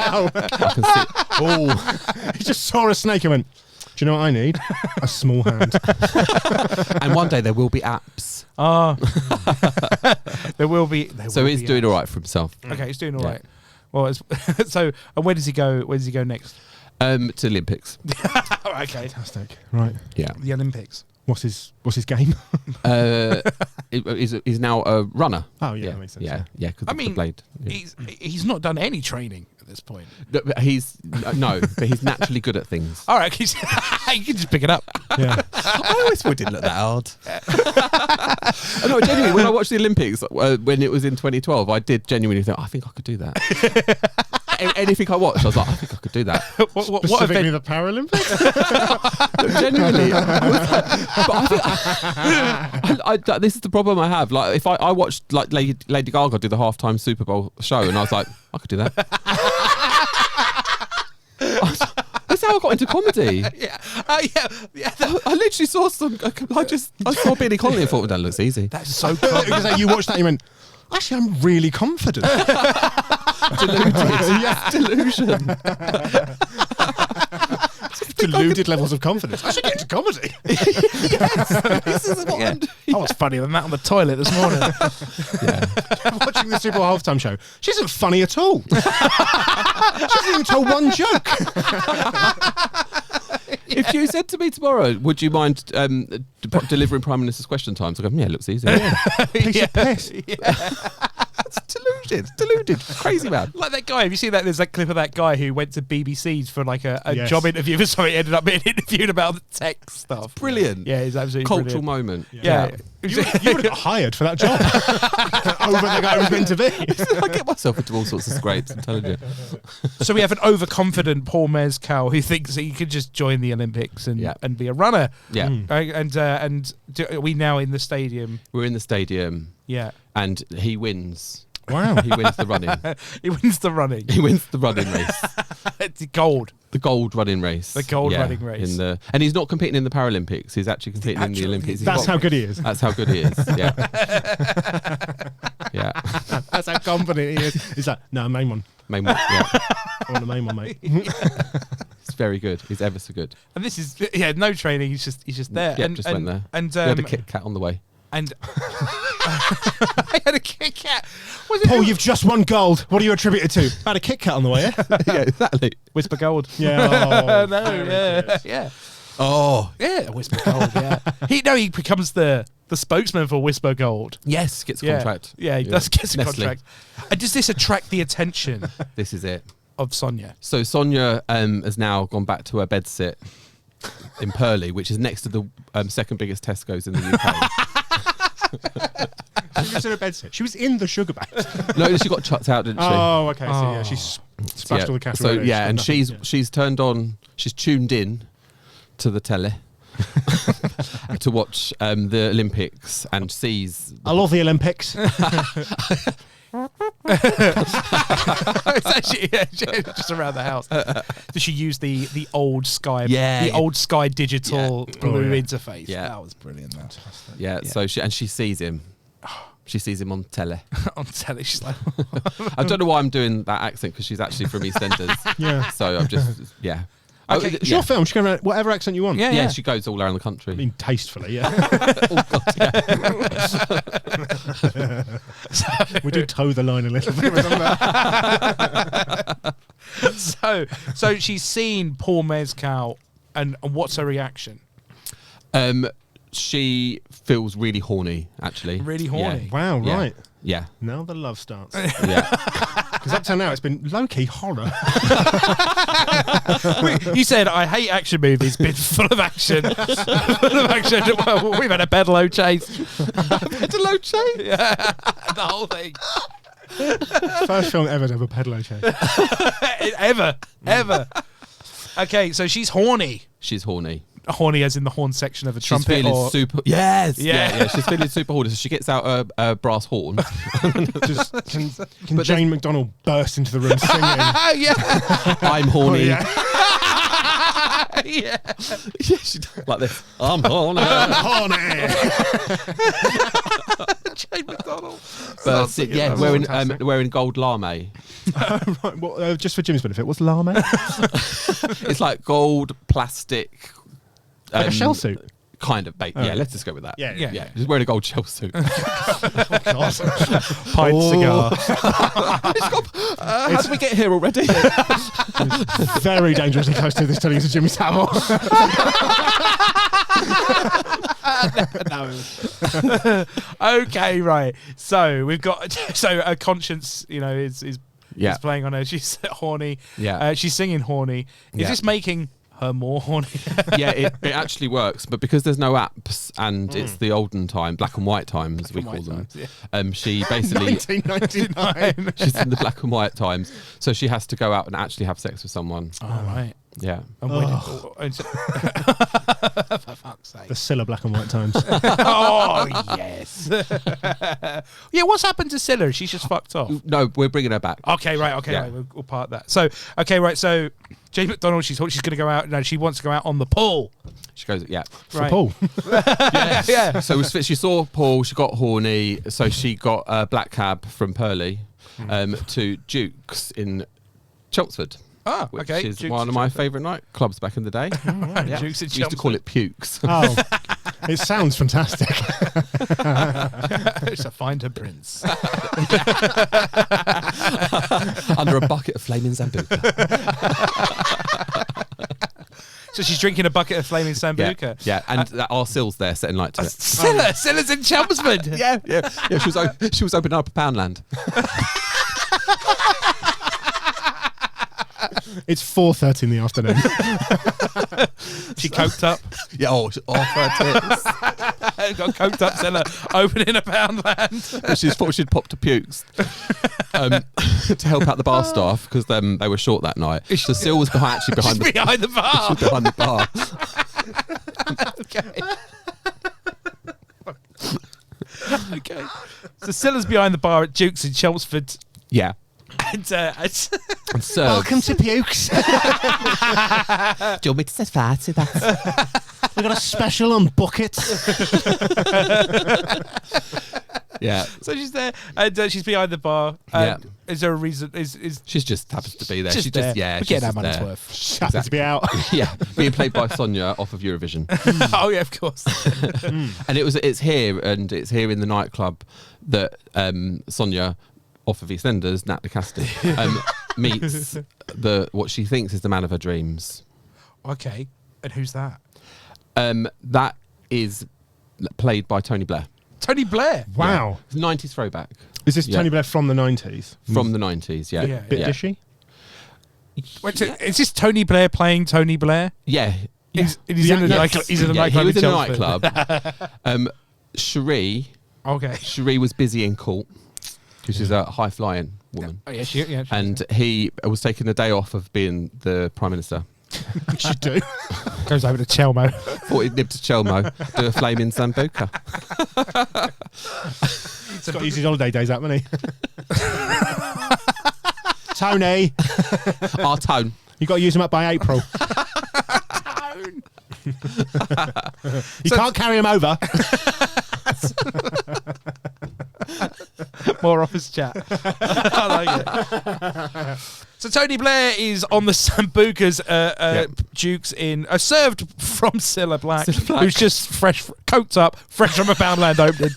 I can see. Oh, He just saw a snake and went, do you know what I need? A small hand. and one day there will be apps. There will be. So he's doing all right for himself. Okay, he's doing all Yeah. right. Well, so and where does he go? Where does he go next? To the Olympics. Okay, Fantastic. Right. Yeah. the Olympics. What's his game? He's now a runner. Oh, yeah, that makes sense. Yeah, because I of the mean, blade. Yeah. he's not done any training at this point. No, but he's naturally good at things. All right, he can just pick it up. Yeah. I always thought it didn't look that hard. No, genuinely, when I watched the Olympics, when it was in 2012, I did genuinely think, I think I could do that. Anything I watched, I was like, I think I could do that. What Specifically event? the Paralympics? Genuinely. But I think this is the problem I have. Like, if I watched like Lady Gaga do the halftime Super Bowl show, and I was like, I could do that. That's how I got into comedy. Yeah. I literally saw I saw Billy Connolly and thought, that looks easy. That's so cool. Because you watched that and you went, actually, I'm really confident. Delusion. Deluded levels of confidence. I should get into comedy. This is what I'm doing. I was funnier than that on the toilet this morning. I'm watching the Super Bowl halftime show. She isn't funny at all. She hasn't even told one joke. If you said to me tomorrow, would you mind delivering Prime Minister's question times? I go, yeah, it looks easy. Piece of piss. It's deluded, crazy man. Like that guy, have you seen that? There's that clip of that guy who went to BBC's for like a Yes. job interview or something, ended up being interviewed about the tech stuff. Brilliant. Yeah, he's absolutely Cultural brilliant. moment. Yeah. You would have got hired for that job. Over the guy was meant to be. I get myself into all sorts of scrapes, I'm telling you. So we have an overconfident Paul Mezcal who thinks that he could just join the Olympics and be a runner. Yeah. Are we now in the stadium? We're in the stadium Yeah. and he wins. Wow. He wins the running. He wins the running. He wins the running race. It's gold. The gold running race. The gold running race. And he's not competing in the Paralympics. He's actually competing in the Olympics. That's how good he is. That's how good he is. Yeah. Yeah. That's how confident he is. He's like, no, main one. Main one. Yeah. I want the main one, mate. He's very good. He's ever so good. And this is no training. He's just there. Yeah, and, just and, went there. And We had a Kit Kat on the way. And I had a Kit Kat. Was it Paul, you've just won gold. What are you attributed to? I had a Kit Kat on the way, yeah? Yeah, exactly. Whisper Gold? Yeah. Yeah. Oh. Yeah, Whisper Gold, yeah. He becomes the spokesman for Whisper Gold. Yes, gets a Yeah. contract. Yeah, he does get a Nestle. contract. And does this attract the attention This is it. of Sonia? So Sonia has now gone back to her bedsit in Purley, which is next to the second biggest Tesco's in the UK. She was in a bedsit. She was in the Sugababes. No, she got chucked out, didn't she? Oh, okay. So yeah, she's splashed all the cash So away. yeah, and She's she's turned on, she's tuned in to the telly to watch the Olympics and sees. I love the Olympics. It's actually just around the house. Does she use the old Sky, the old Sky digital blue interface? Yeah. That was brilliant. That. Yeah, so she sees him. She sees him on telly. On telly, she's like, I don't know why I'm doing that accent because she's actually from EastEnders. Yeah. So I'm just Okay, It's your film. She can have whatever accent you want. Yeah, she goes all around the country. I mean, tastefully, yeah. We do toe the line a little bit. so she's seen Paul Mezcal, and what's her reaction? She feels really horny, actually. Really horny? Yeah. Wow, Yeah. right. Yeah. Now the love starts. Yeah. Because up till now, it's been low-key horror. You said, I hate action movies, been full of action. Full of action. Well, we've had a pedalo chase. Pedalo chase? Yeah. The whole thing. First film ever to have a pedalo chase. Ever. Okay, so she's horny. She's horny. Horny as in the horn section of a She's trumpet. feeling Or super. Yes. Yeah. Yeah. She's feeling super horny. So she gets out a brass horn. Just, can Jane McDonald burst into the room singing? yeah. I'm horny. Yeah. Yeah, she does like this. I'm horny. Jane McDonald. But yeah, that's wearing gold lame. Right, well, just for Jim's benefit, what's lame? It's like gold plastic. Like a shell suit. Kind of yeah, let's just go with that. Yeah. Just wearing a gold shell suit. God. Pint cigar. How did we get here already? Very dangerously close to this turning into Jimmy Savile. No. Okay, right. So we've got a conscience, is playing on her. She's horny. Yeah. She's singing horny. Is Yeah. this making her more horny? Yeah, it actually works, but because there's no apps and it's the olden time, black and white times we call them. She basically 1999. she's in the black and white times, so she has to go out and actually have sex with someone. All right. Yeah. And when for fuck's sake. The Cilla black and white times. Oh yes. Yeah, what's happened to Cilla? She's just fucked off. No, we're bringing her back. Okay, right. We'll part that. So, okay, right. So, Jane McDonald, she's going to go out. No, she wants to go out on the pool. She goes, yeah. For Paul. Yeah. So she saw Paul, she got horny, so she got a black cab from Purley to Duke's in Chelmsford. Ah, which okay. is Duke's one of my favourite nightclubs back in the day. Yeah. Duke's in We used to call it Pukes. Oh, it sounds fantastic. It's a finder prince. Under a bucket of flaming Zambuca. So she's drinking a bucket of flaming Sambuca. Yeah, and our Sill's there setting light to it. Cilla's in Chelmsford. Yeah. She was opening up a Poundland. It's 4:30 in the afternoon. She coked up. Yeah, off her tits. Got coked up Cilla opening a Poundland. She thought she'd pop to Pukes to help out the bar staff because they were short that night. So Sill was behind the Behind the bar. She was behind the bar. Okay. So Cilla's behind the bar at Duke's in Chelmsford. Yeah. And And served. Welcome to Pukes. Do you want me to say to that? We've got a special on buckets. Yeah. so she's there and she's behind the bar. Is there a reason? Is She's just happens to be there. just She there. just We're she's getting our just money's there. worth. Happens to be out. Yeah, being played by Sonia off of Eurovision. Oh yeah, of course. And it's here in the nightclub that Sonia off of EastEnders, Nat Cassidy, meets what she thinks is the man of her dreams. Okay, and who's that? That is played by Tony Blair. Tony Blair. Wow. It's 90s throwback. Is this Tony Blair from the 90s? From the 90s, yeah. Yeah. Bit dishy? Wait, so is this Tony Blair playing Tony Blair? Yeah. He's in a nightclub. He's in a nightclub. He was in a Chelmsford. nightclub. Cherie was busy in court because she's a high-flying woman. Oh yeah, And he was taking a day off of being the Prime Minister. You do. goes over to Chelmo. Thought he'd nib to Chelmo, do a flaming Sambuca. He's got to use his holiday days up, hasn't he? Tony, Our tone. you got to use them up by April. You can't carry them over. More office chat. I like it. So Tony Blair is on the Sambucas Dukes in served from Cilla Black, who's just coked up, fresh from a Poundland opening.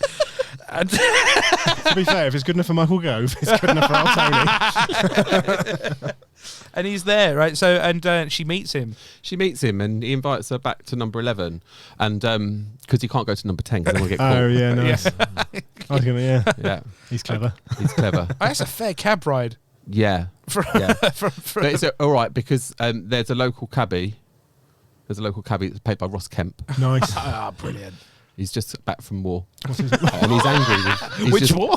And To be fair, if it's good enough for Michael Gove, it's good enough for our Tony. and he's there, right? So and she meets him. She meets him and he invites her back to number 11, and because he can't go to number 10 because they want to get caught. Oh yeah, nice. I was gonna, Yeah, he's clever. he's clever. Oh, that's a fair cab ride. Yeah, From, yeah. from But it's all right because there's a local cabbie. There's a local cabbie that's played by Ross Kemp. Nice. Brilliant. He's just back from war, and he's angry. Which war?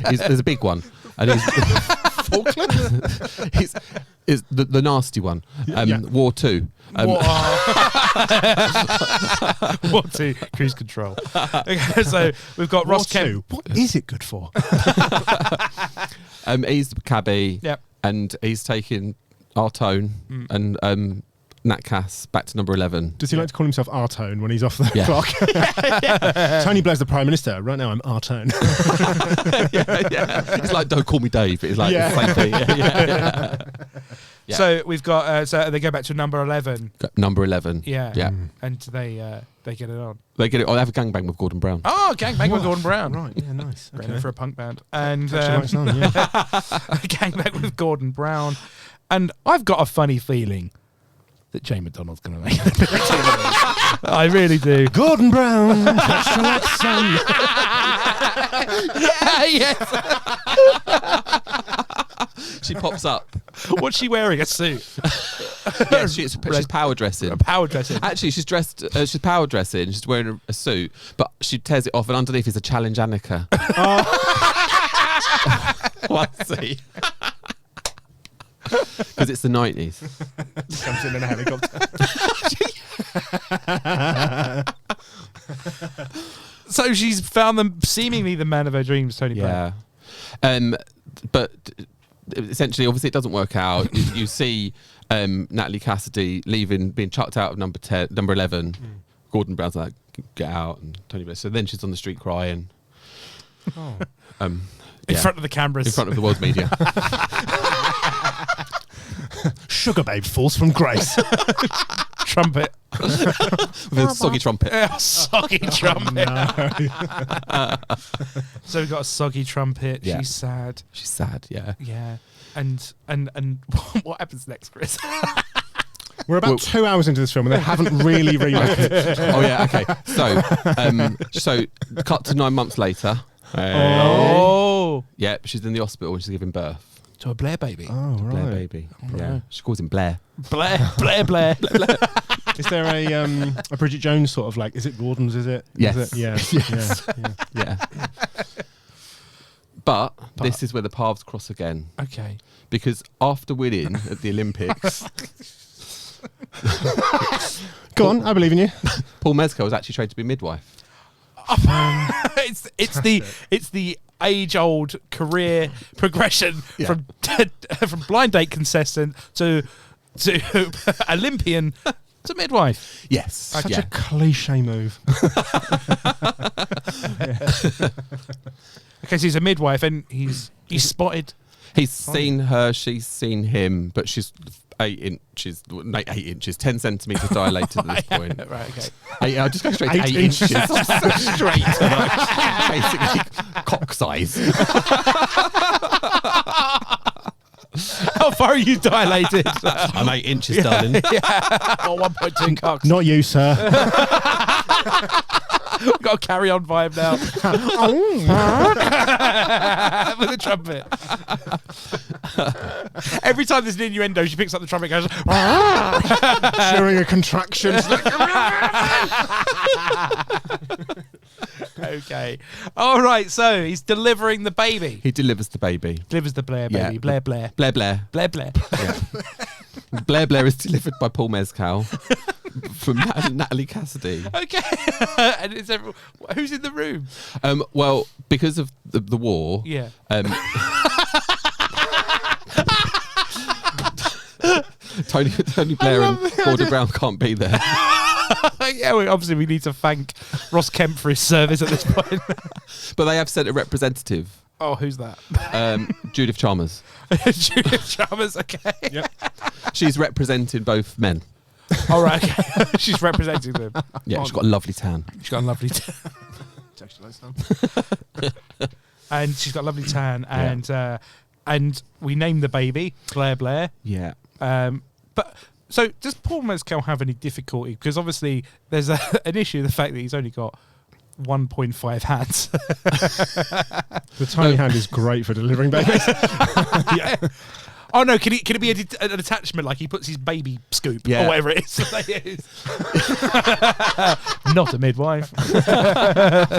There's a big one, and he's he's the nasty one. War 2. War 2, cruise control. Okay, so we've got Ross Kemp. What is it good for? He's the cabbie. Yep. And he's taking our tone and Nat Cass back to number 11. Does he like to call himself Artone when he's off the Yeah. clock? Tony Blair's the Prime Minister. Right now I'm Artone. yeah. It's like, don't call me Dave. It's like Yeah. the same thing. Yeah. So we've got. So they go back to number 11. Number 11. Yeah. Yeah. And they get it on. They get it. Oh, they have a gangbang with Gordon Brown. Oh, gangbang with Gordon Brown. Right, yeah, nice. Great Okay. name for a punk band. And Actually, nice name, yeah. gangbang with Gordon Brown. And I've got a funny feeling that Jane McDonald's going to make it. I really do. Gordon Brown. Astronaut son. Yes. She pops up. What's she wearing? A suit. Yeah, she's power dressing. Power dressing. Actually, she's dressed. She's power dressing. She's wearing a suit, but she tears it off, and underneath is a challenge Annika. See, because it's the 90s. Comes in a helicopter. So she's found them seemingly the man of her dreams, Tony Blair. Yeah. But essentially, obviously, it doesn't work out. You see Natalie Cassidy leaving, being chucked out of number 11. Gordon Brown's like, get out, and Tony Blair. So then she's on the street crying. In front of the cameras. In front of the world's media. Sugababe falls from grace. Trumpet. With a soggy trumpet. Soggy trumpet. No. So we've got a soggy trumpet. Yeah. She's sad. She's sad, yeah. Yeah. And what happens next, Chris? We're about 2 hours into this film and they haven't really remade it. Oh, yeah, okay. So cut to 9 months later. Oh. Yeah, she's in the hospital and she's giving birth. To a Blair baby. Oh, right. Blair baby. Yeah. right. She calls him Blair. Blair. Is there a Bridget Jones sort of like, is it Gordon's, is it? Yes. Is it? Yeah. Yes. Yeah. Yeah. But this is where the paths cross again. Okay. Because after winning at the Olympics, Go on, I believe in you. Paul Mescal was actually trained to be midwife. It's the age-old career progression from blind date contestant to Olympian to midwife. Yes. Such a cliche move. Okay, so he's a midwife and he's spotted. He's seen her, she's seen him, but she's 8 inches, 10 centimetres dilated at this point. Right, okay. I'll just go straight to 8 8 inches. inches. Straight to basically cock size. How far are you dilated? I'm 8 inches, darling. Or 1.2 cocks. Not you, sir. We've got a carry on vibe now. With the trumpet. Every time there's an innuendo, she picks up the trumpet and goes, During a contraction. okay. All right, so he's delivering the baby. He delivers the baby. Delivers the Blair baby. Yeah. Blair, Blair. Blair Blair. Blair, Blair. Yeah. Blair is delivered by Paul Mescal from Natalie Cassidy. Okay. And is who's in the room? Well, because of the war, Yeah. Tony Blair and Gordon Brown can't be there. Yeah, obviously we need to thank Ross Kemp for his service at this point. But they have sent a representative, Oh, who's that? Judith Chalmers. Judith Chalmers, okay. Yep. She's representing both men. All right, okay. She's representing them. Yeah, she's got a lovely tan. She's got a lovely tan. And she's got a lovely tan, and we named the baby Blair Blair. Yeah. But so does Paul Mescal have any difficulty? Because obviously there's an issue, the fact that he's only got 1.5 hands. The tiny hand is great for delivering babies. Yeah. Oh no! Can it be an attachment like he puts his baby scoop or whatever it is? Not a midwife.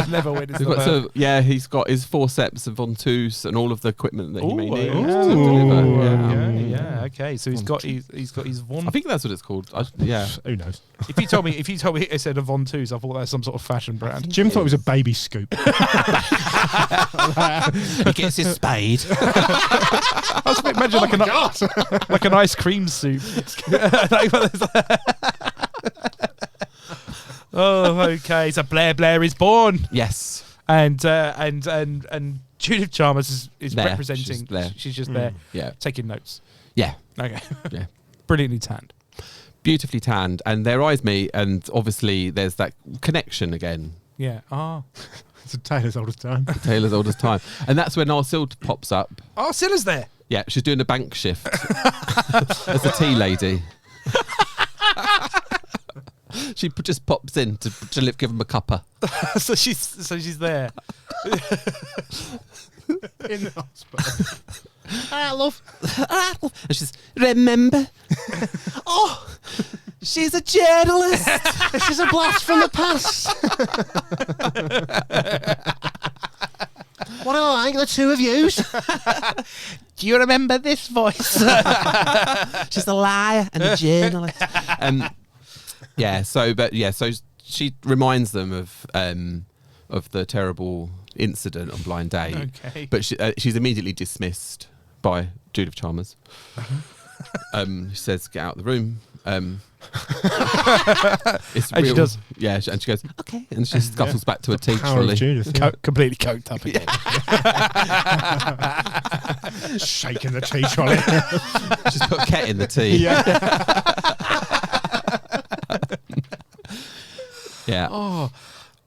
Never witnessed that. So yeah, he's got his forceps and ventouse and all of the equipment that he may need to Ooh. deliver. Yeah, Okay, so he's got his Von. I think that's what it's called. Yeah. Who knows? If you told me it said a Von 2s, I thought that's some sort of fashion brand. Jim thought it was a baby scoop. He gets his spade. I was imagine like an ice cream soup. Oh, okay. So Blair is born, Yes. and Judith Chalmers is There. representing. She's there. She's just there, Yeah. taking notes. Yeah. Okay, Yeah. brilliantly tanned. Beautifully tanned, and their eyes meet, and obviously there's that connection again. Yeah. Oh, It's a tale as old as time. Taylor's old as time, and that's when Arcilla pops up. Cilla's there. Yeah, she's doing a bank shift as a tea lady. She just pops in to give him a cuppa. so she's there. In the hospital. Love. And she's, remember? Oh, she's a journalist. This is a blast from the past. What I like, the two of yous. Do you remember this voice? She's a liar and a journalist. So she reminds them of the terrible incident on Blind Date. Okay. But she's immediately dismissed by Judith Chalmers. She says, "Get out of the room." It's And she does. Yeah, and she goes, "Okay," and she scuffles back to a tea Power of trolley. Judith, yeah. Completely coked up again. Shaking the tea trolley. She's put Ket in the tea. Yeah. Yeah. Oh,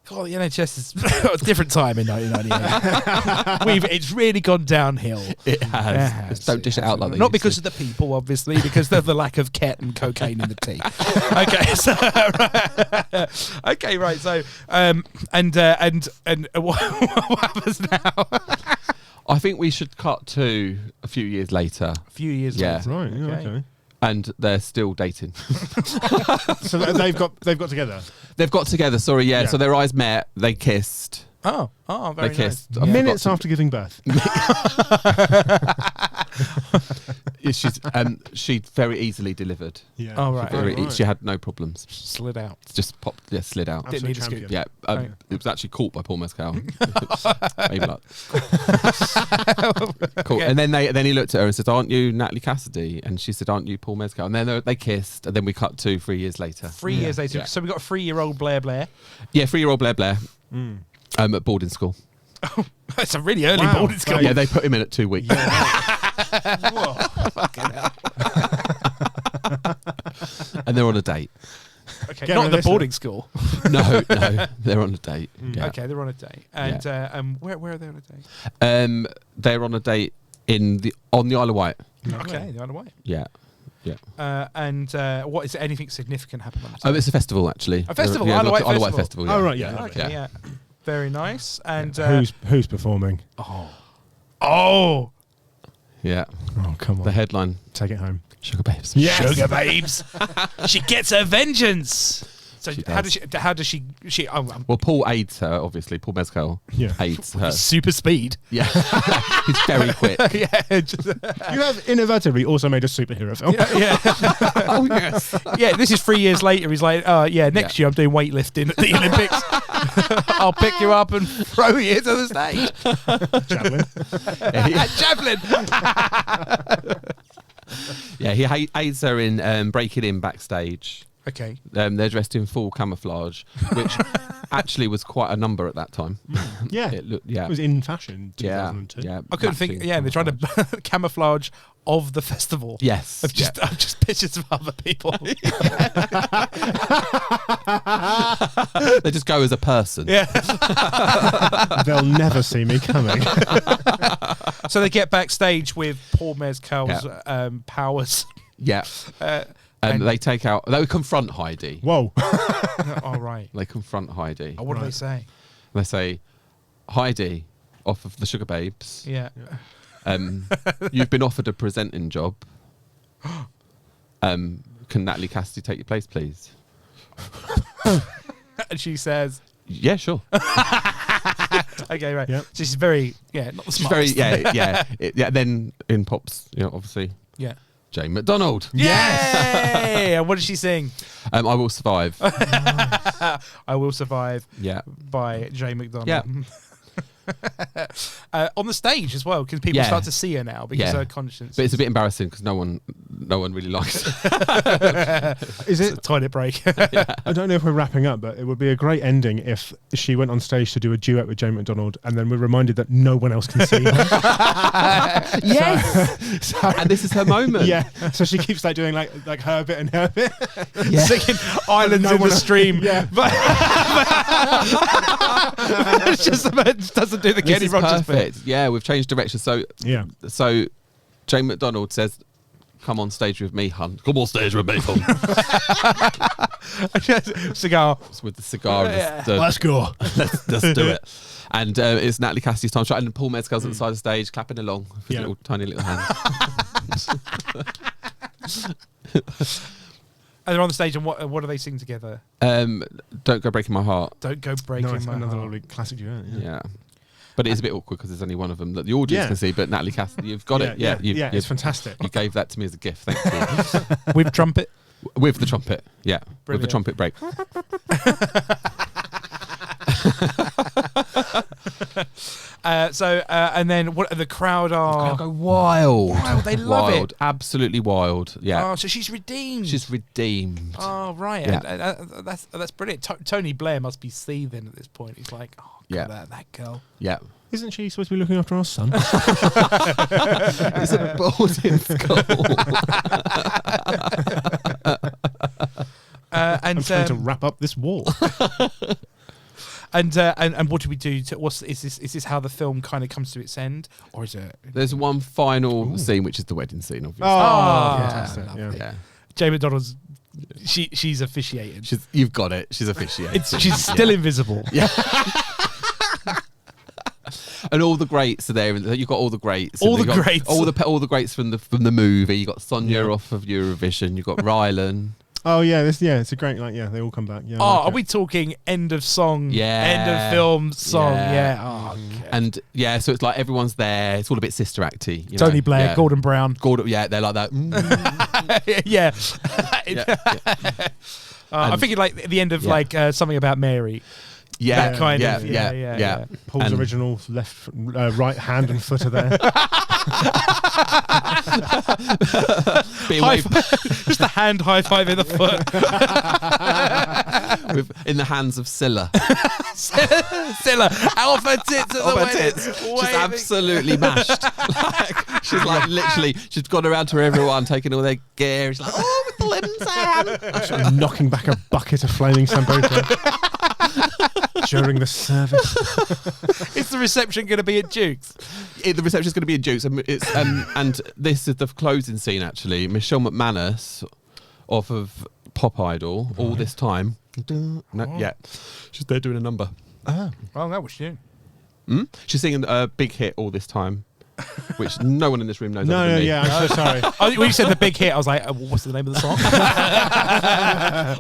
God, the NHS is a different time in 1998. It's really gone downhill. It has. Just don't dish it out like that. Not because of the people, obviously, because of the lack of Ket and cocaine in the tea. Okay, right. So, and what happens now? I think we should cut to a few years later, A few years Yeah. later. Right, yeah, okay. and they're still dating. So they've got together. They've got together. Sorry, yeah. Yeah. So their eyes met. They kissed. Oh, very They kissed. nice. I Minutes forgot after giving birth. she very easily delivered. Yeah. Oh, right. She had no problems. Slid out. Just popped. Yeah, slid out. Didn't need a Absolute scoop. champion. Yeah, Right. it was actually caught by Paul Mescal. Maybe like. Cool. Okay. And then he looked at her and said, "Aren't you Natalie Cassidy?" And she said, "Aren't you Paul Mescal?" And then they kissed. And then we cut to 3 years later. 3 years later. Yeah. So we got a 3-year-old Blair. Yeah, 3-year-old Blair. At boarding school. That's a really early Wow. boarding school. Yeah, they put him in at 2 weeks. And they're on a date. Okay, Get not rid at the of this boarding school. No, they're on a date. Yeah. Okay, they're on a date. And where are they on a date? They're on a date on the Isle of Wight. Okay, the Isle of Wight. Yeah. And what is anything significant happened on the Oh, date? it's a festival actually. A festival, Yeah, Isle of Wight Isle of Wight festival. festival. Yeah. Oh, right, yeah. Okay, yeah. Very nice. And Who's performing? oh, Yeah. Oh, come on. The headline: Take it home. Sugababes. Yes. Sugababes. She gets her vengeance. So She how does. does she? Well, Paul aids her. Obviously, Paul Mescal Yeah. aids her. Super speed. Yeah, he's very quick. Yeah, just, You have inadvertently also made a superhero film. yeah. Oh yes. Yeah, this is 3 years later. He's like, next year I'm doing weightlifting at the Olympics. I'll pick you up and throw you to the stage. Javelin. Javelin. Yeah, he aids her in breaking in backstage. Okay. They're dressed in full camouflage, which actually was quite a number at that time. Yeah. It looked, yeah. It was in fashion. Yeah, 2002. yeah. I couldn't think. matching Yeah, they're trying camouflage. to camouflage of the festival. Yes. Of just pictures of other people. They just go as a person. Yeah. They'll never see me coming. So they get backstage with Paul Mescal's powers. Yeah. And- They confront Heidi. Whoa. All right. They confront Heidi. Oh, what do they say? They say, Heidi, off of the Sugababes, Yeah. you've been offered a presenting job. Can Natalie Cassidy take your place, please? And she says, Yeah, sure. okay, right. Yep. So she's very, not the She's very, smartest. yeah. Then in pops, obviously, Yeah. Jane McDonald. Yay! And what did she sing? I Will Survive. I Will Survive Yeah. by Jane McDonald. Yeah. On the stage as well, because people Yeah. start to see her now because Yeah. her conscience. But it's a bit embarrassing because no one really likes it. Is It's a it? toilet break. I don't know if we're wrapping up, but it would be a great ending if she went on stage to do a duet with Jane McDonald, and then we're reminded that no one else can see her. Yes. So, And this is her moment. yeah. So she keeps like doing like her bit and her bit. Yeah. Singing Islands No in one the else- Stream. Yeah. But it's just it doesn't do the This Kenny is Rogers bit. perfect. Yeah, we've changed direction. So Jane McDonald says, "Come on stage with me, hun. Come on stage with me, hun." Cigar. It's with the cigar. And Let's go. let's do it. And it's Natalie Cassidy's time shot, and Paul Mescal's at the side of the stage clapping along with his little tiny little hands. And they're on the stage, and what do they sing together? Don't Go Breaking My Heart. Don't go breaking No, it's my another heart. lovely classic duet. Yeah. But it is a bit awkward because there's only one of them that the audience Yeah. can see, but Natalie Cassidy, you've got it. Yeah, you, it's fantastic. you gave that to me as a gift. Thank you. With trumpet. With the trumpet. Yeah. With the Brilliant. trumpet break. And then what the crowd are. Go wild. Wild, they love wild. it. Absolutely wild. Yeah. Oh, so she's redeemed. She's redeemed. Oh right, Yeah. and that's brilliant. Tony Blair must be seething at this point. He's like, oh Yeah. God, that girl. Yeah. Isn't she supposed to be looking after our son? It's a boarding school. And I'm trying to wrap up this wall. and what do we do? Is this how the film kind of comes to its end, or is it? There's one final scene, which is the wedding scene, obviously. Oh, fantastic. lovely. Yeah. Yeah. Jane McDonald's. She's officiating. You've got it. She's officiating. She's still invisible. Yeah. And all the greats are there. You've got all the greats. All and the you've got greats. all the greats from the movie. You got Sonia Yeah. off of Eurovision. You got Rylan. Oh yeah, it's a great they all come back. Yeah. Oh, I like are it. we talking end of song? Yeah. End of film song. Yeah. Yeah. Oh, okay. And yeah, so it's like everyone's there. It's all a bit sister acty. You Tony know? Blair, Yeah. Gordon Brown. Gordon, yeah, they're like that. Yeah. Yeah. I'm thinking like the end of like Something About Mary. Yeah, That kind yeah, of- yeah, yeah. yeah. Paul's And- original right hand and foot are there. Being High waved Just a hand high five in the foot. in the hands of Cilla. Cilla, alpha tits at the Of her wedding. tits. She's Waving. absolutely mashed. Like, she's like literally, she's gone around to everyone, taking all their gear. She's like, oh, with the limbs, Sam. Knocking back a bucket of flaming sambuca during the service. Is the reception going to be at Duke's? The reception's going to be in Duke's. And this is the closing scene, actually. Michelle McManus, off of Pop Idol, all this time. No, yeah. She's there doing a number. Oh. Well, that was you. She's singing a big hit all this time, which no one in this room knows. other No, than me. yeah, I'm so sorry. When you said the big hit, I was like, what's the name of the song?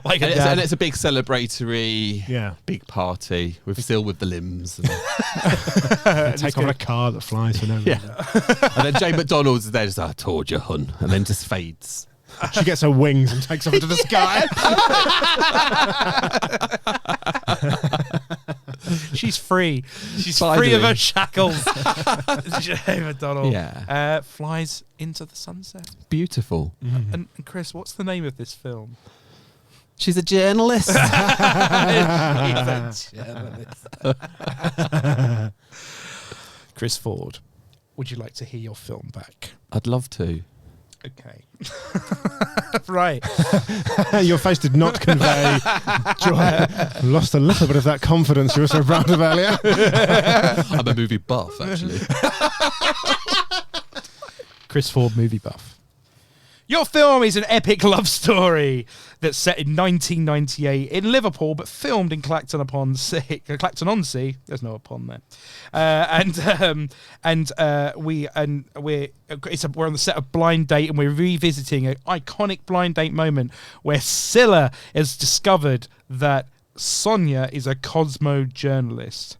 Like a And dad. it's a big celebratory, Yeah. big party still with the limbs. And, Take on a car that flies for no reason. and then Jane McDonald's there, just, I told you, hun. And then just fades. She gets her wings and takes off into the sky. She's free. She's Finally. free of her shackles. Jane McDonald. Yeah. Flies into the sunset. Beautiful. And Chris, what's the name of this film? She's a journalist. He's a journalist. Chris Ford, would you like to hear your film back? I'd love to. Okay. Right. Your face did not convey joy. Lost a little bit of that confidence you were so proud of earlier. I'm a movie buff, actually. Chris Ford, movie buff. Your film is an epic love story that's set in 1998 in Liverpool, but filmed in Clacton-on-Sea. Clacton-on-Sea. There's no upon there. We're on the set of Blind Date, and we're revisiting an iconic blind date moment where Cilla has discovered that Sonia is a Cosmo journalist.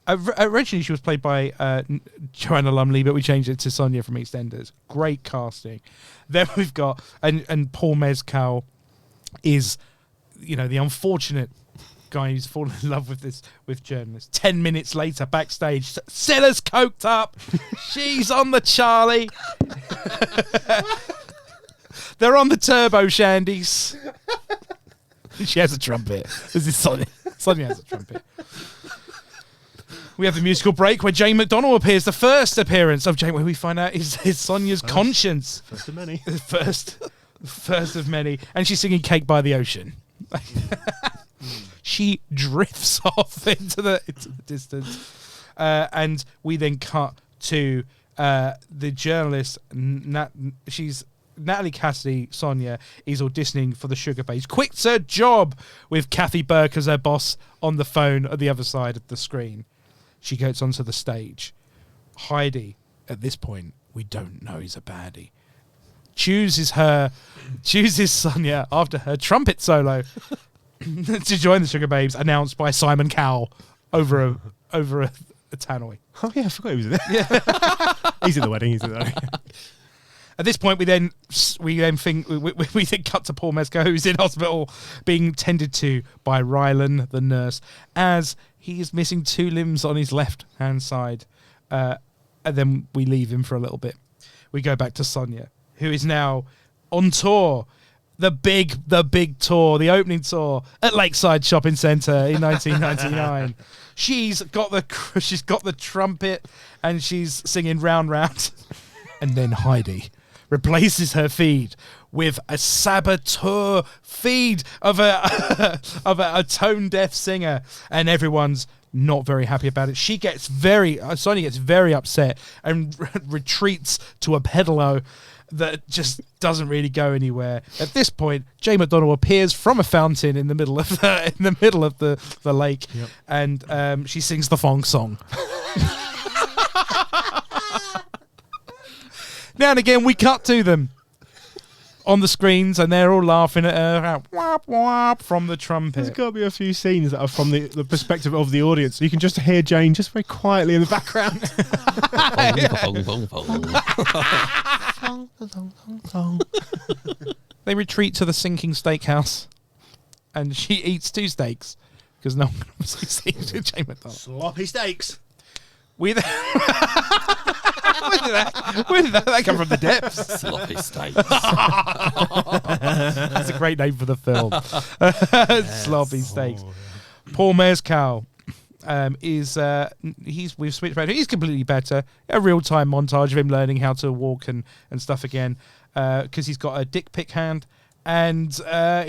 Originally, she was played by Joanna Lumley, but we changed it to Sonia from EastEnders. Great casting. Then we've got and Paul Mescal is, the unfortunate guy who's fallen in love with journalists. 10 minutes later, backstage, Cilla's coked up. She's on the Charlie. They're on the turbo shandies. She has a trumpet. This is Sonia. Sonia has a trumpet. We have the musical break where Jane McDonald appears. The first appearance of Jane, where we find out is Sonia's conscience. First of many. First of many. And she's singing Cake by the Ocean. She drifts off into the distance. And we then cut to the journalist. Natalie Cassidy, Sonia, is auditioning for the Sugababes. Quits her job with Kathy Burke as her boss on the phone at the other side of the screen. She goes onto the stage. Heidi, at this point, we don't know is a baddie, chooses Sonia after her trumpet solo to join the Sugababes, announced by Simon Cowell over a tannoy. Oh yeah, I forgot he was in there. Yeah. He's at the wedding. At this point, we then cut to Paul Mescal, who's in hospital being tended to by Rylan, the nurse, as he is missing 2 limbs on his left-hand side. And then we leave him for a little bit. We go back to Sonia, who is now on tour, the big tour, the opening tour at Lakeside Shopping Centre in 1999. She's got the trumpet and she's singing Round Round. And then Heidi replaces her feed with a saboteur feed of a tone-deaf singer, and everyone's not very happy about it. Sonia gets very upset and retreats to a pedalo that just doesn't really go anywhere. At this point, Jane McDonald appears from a fountain in the middle of the lake, yep. And she sings the Fong Song. Now and again, we cut to them on the screens, and they're all laughing at her whap, whap, from the trumpet. There's got to be a few scenes that are from the perspective of the audience. You can just hear Jane just very quietly in the background. They retreat to the sinking steakhouse, and she eats 2 steaks because no one obviously sees Jane McDonald. Sloppy steaks. Where did that come from the depths? Sloppy steaks. That's a great name for the film. Sloppy steaks. Oh, yeah. Paul Mescal we've spoken about him. He's completely better. A real-time montage of him learning how to walk and stuff again, because he's got a dick pic hand, and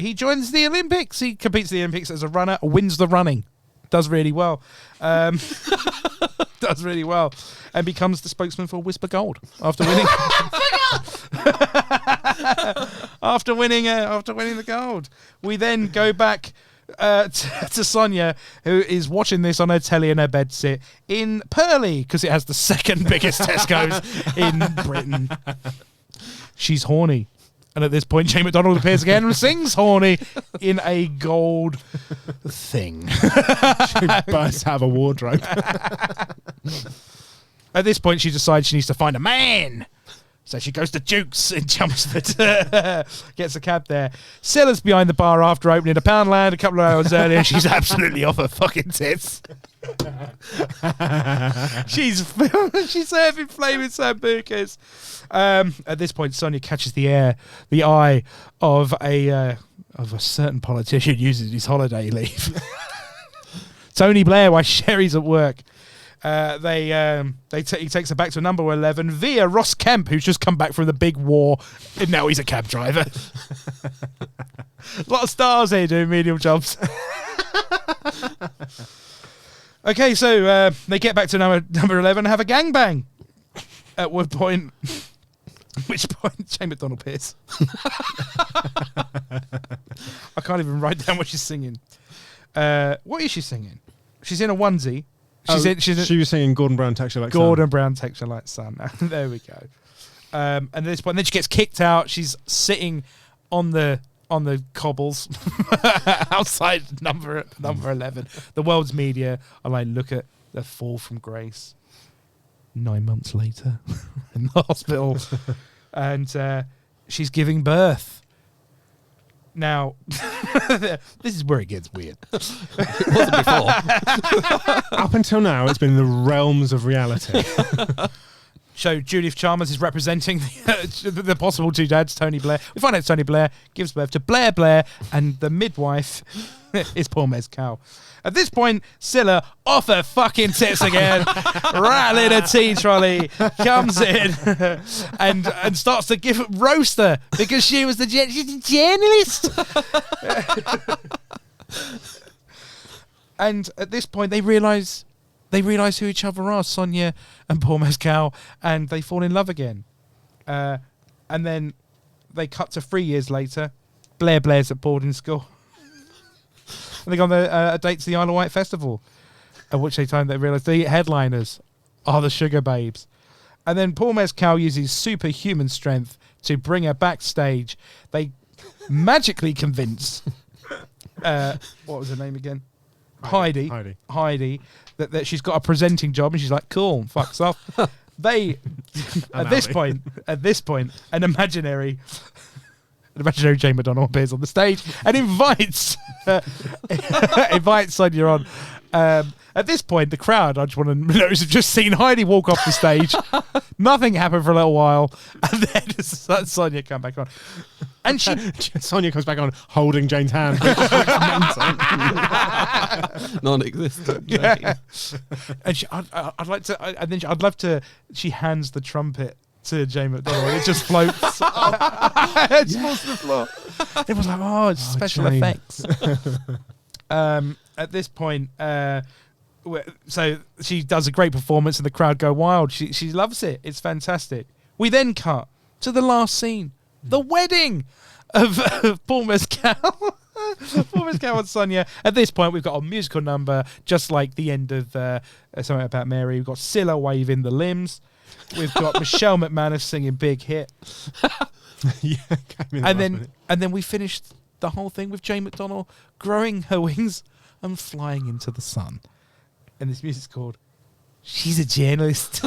he joins the Olympics. He competes in the Olympics as a runner, wins the running, does really well. Does really well, and becomes the spokesman for Whisper Gold after winning. after winning the gold. We then go back to Sonia, who is watching this on her telly in her bedsit in Purley, because it has the second biggest Tesco's in Britain. She's horny. And at this point, Jane McDonald appears again and sings horny in a gold thing. She must have a wardrobe. At this point, she decides she needs to find a man. So she goes to Duke's in Chelmsford, gets a cab there. Cilla's behind the bar after opening a Poundland a couple of hours earlier. She's absolutely off her fucking tits. She's serving flaming sambucas. At this point, Sonia catches the eye of a certain politician using his holiday leave. Tony Blair, while Sherry's at work. He takes her back to number 11 via Ross Kemp, who's just come back from the big war, and now he's a cab driver. A lot of stars here doing medium jobs. Okay, so they get back to number 11 and have a gangbang. At one point, which point Jane McDonald appears. I can't even write down what she's singing. What is she singing? She's in a onesie. She was singing Gordon Brown Texture Like Sun. Gordon Brown Texture Like Sun. There we go. And at this point, then she gets kicked out. She's sitting on the outside number 11. The world's media are like, look at the fall from grace. 9 months later, in the hospital, and she's giving birth. Now, this is where it gets weird. It wasn't before. Up until now, it's been in the realms of reality. So Judith Chalmers is representing the possible two dads, Tony Blair. We find out Tony Blair gives birth to Blair Blair, and the midwife is Paul Mescal. At this point, Cilla, off her fucking tits again, rattling a tea trolley, comes in and starts to roast her because she was she's a journalist. And at this point, they realise who each other are, Sonia and Paul Mescal, and they fall in love again. And then they cut to 3 years later. Blair's at boarding school. And they go on a date to the Isle of Wight Festival, at which they realise the headliners are the Sugababes. And then Paul Mescal uses superhuman strength to bring her backstage. They magically convince... what was her name again? Heidi. That she's got a presenting job, and she's like, cool, fucks off. At this point, an imaginary Jane McDonald appears on the stage and invites Sonia on. At this point, the crowd, I just want to notice, have just seen Heidi walk off the stage. Nothing happened for a little while, and then Sonia come back on. And Sonia comes back on holding Jane's hand. Non-existent. Yeah. And I'd love to. She hands the trumpet to Jane McDonald, and it just floats. It falls to the floor. It was like, it's special Jane. effects. At this point, so she does a great performance, and the crowd go wild. She loves it. It's fantastic. We then cut to the last scene, the wedding of Paul Mescal. Paul Mescal and Sonia. At this point, we've got a musical number, just like the end of Something About Mary. We've got Cilla waving the limbs. We've got Michelle McManus singing Big Hit. And then we finished the whole thing with Jane McDonald growing her wings and flying into the sun. And this music's called She's a Journalist.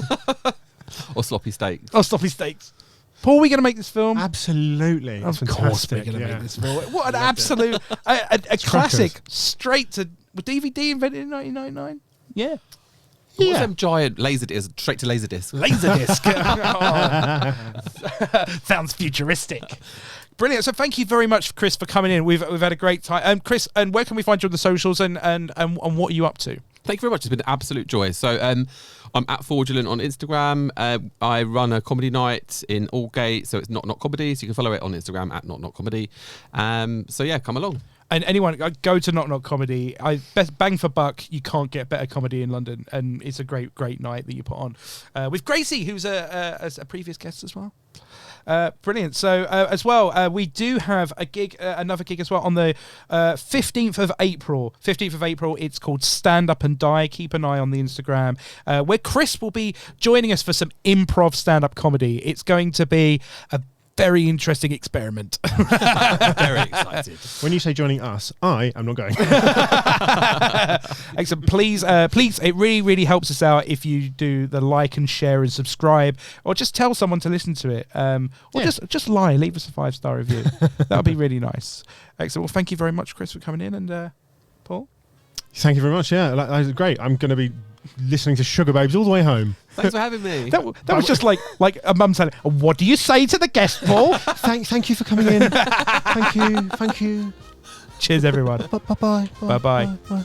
Or Sloppy Steaks. Paul, are we going to make this film? Absolutely. Of course we're going to make this film. What an absolute... a classic. Straight to... DVD invented in 1999? Yeah. What was them giant laserdisc, straight to laserdisc? Sounds futuristic. Brilliant. So thank you very much, Chris, for coming in. We've had a great time. Chris, and where can we find you on the socials, and what are you up to? Thank you very much. It's been an absolute joy. So I'm at Fraudulent on Instagram. I run a comedy night in Aldgate, so it's Not Comedy. So you can follow it on Instagram at Not Comedy. So yeah, come along. And anyone, go to Not Comedy. Bang for buck, you can't get better comedy in London, and it's a great night that you put on with Gracie, who's a previous guest as well. Brilliant. So as well, we do have a gig, another gig as well on the 15th of April. 15th of April, it's called Stand Up and Die. Keep an eye on the Instagram, where Chris will be joining us for some improv stand-up comedy. It's going to be a very interesting experiment. Very excited. When you say joining us, I am not going. Excellent. Please, it really helps us out if you do the like and share and subscribe, or just tell someone to listen to it, just leave us a 5-star review. That would be really nice. Excellent. Well, thank you very much, Chris, for coming in, and Paul. Thank you very much. Yeah, that was great. I'm going to be listening to Sugababes all the way home. Thanks for having me. That was just like a mum saying, "What do you say to the guest, Paul?" Thank you for coming in. Thank you. Cheers, everyone. Bye-bye. Bye-bye. Bye.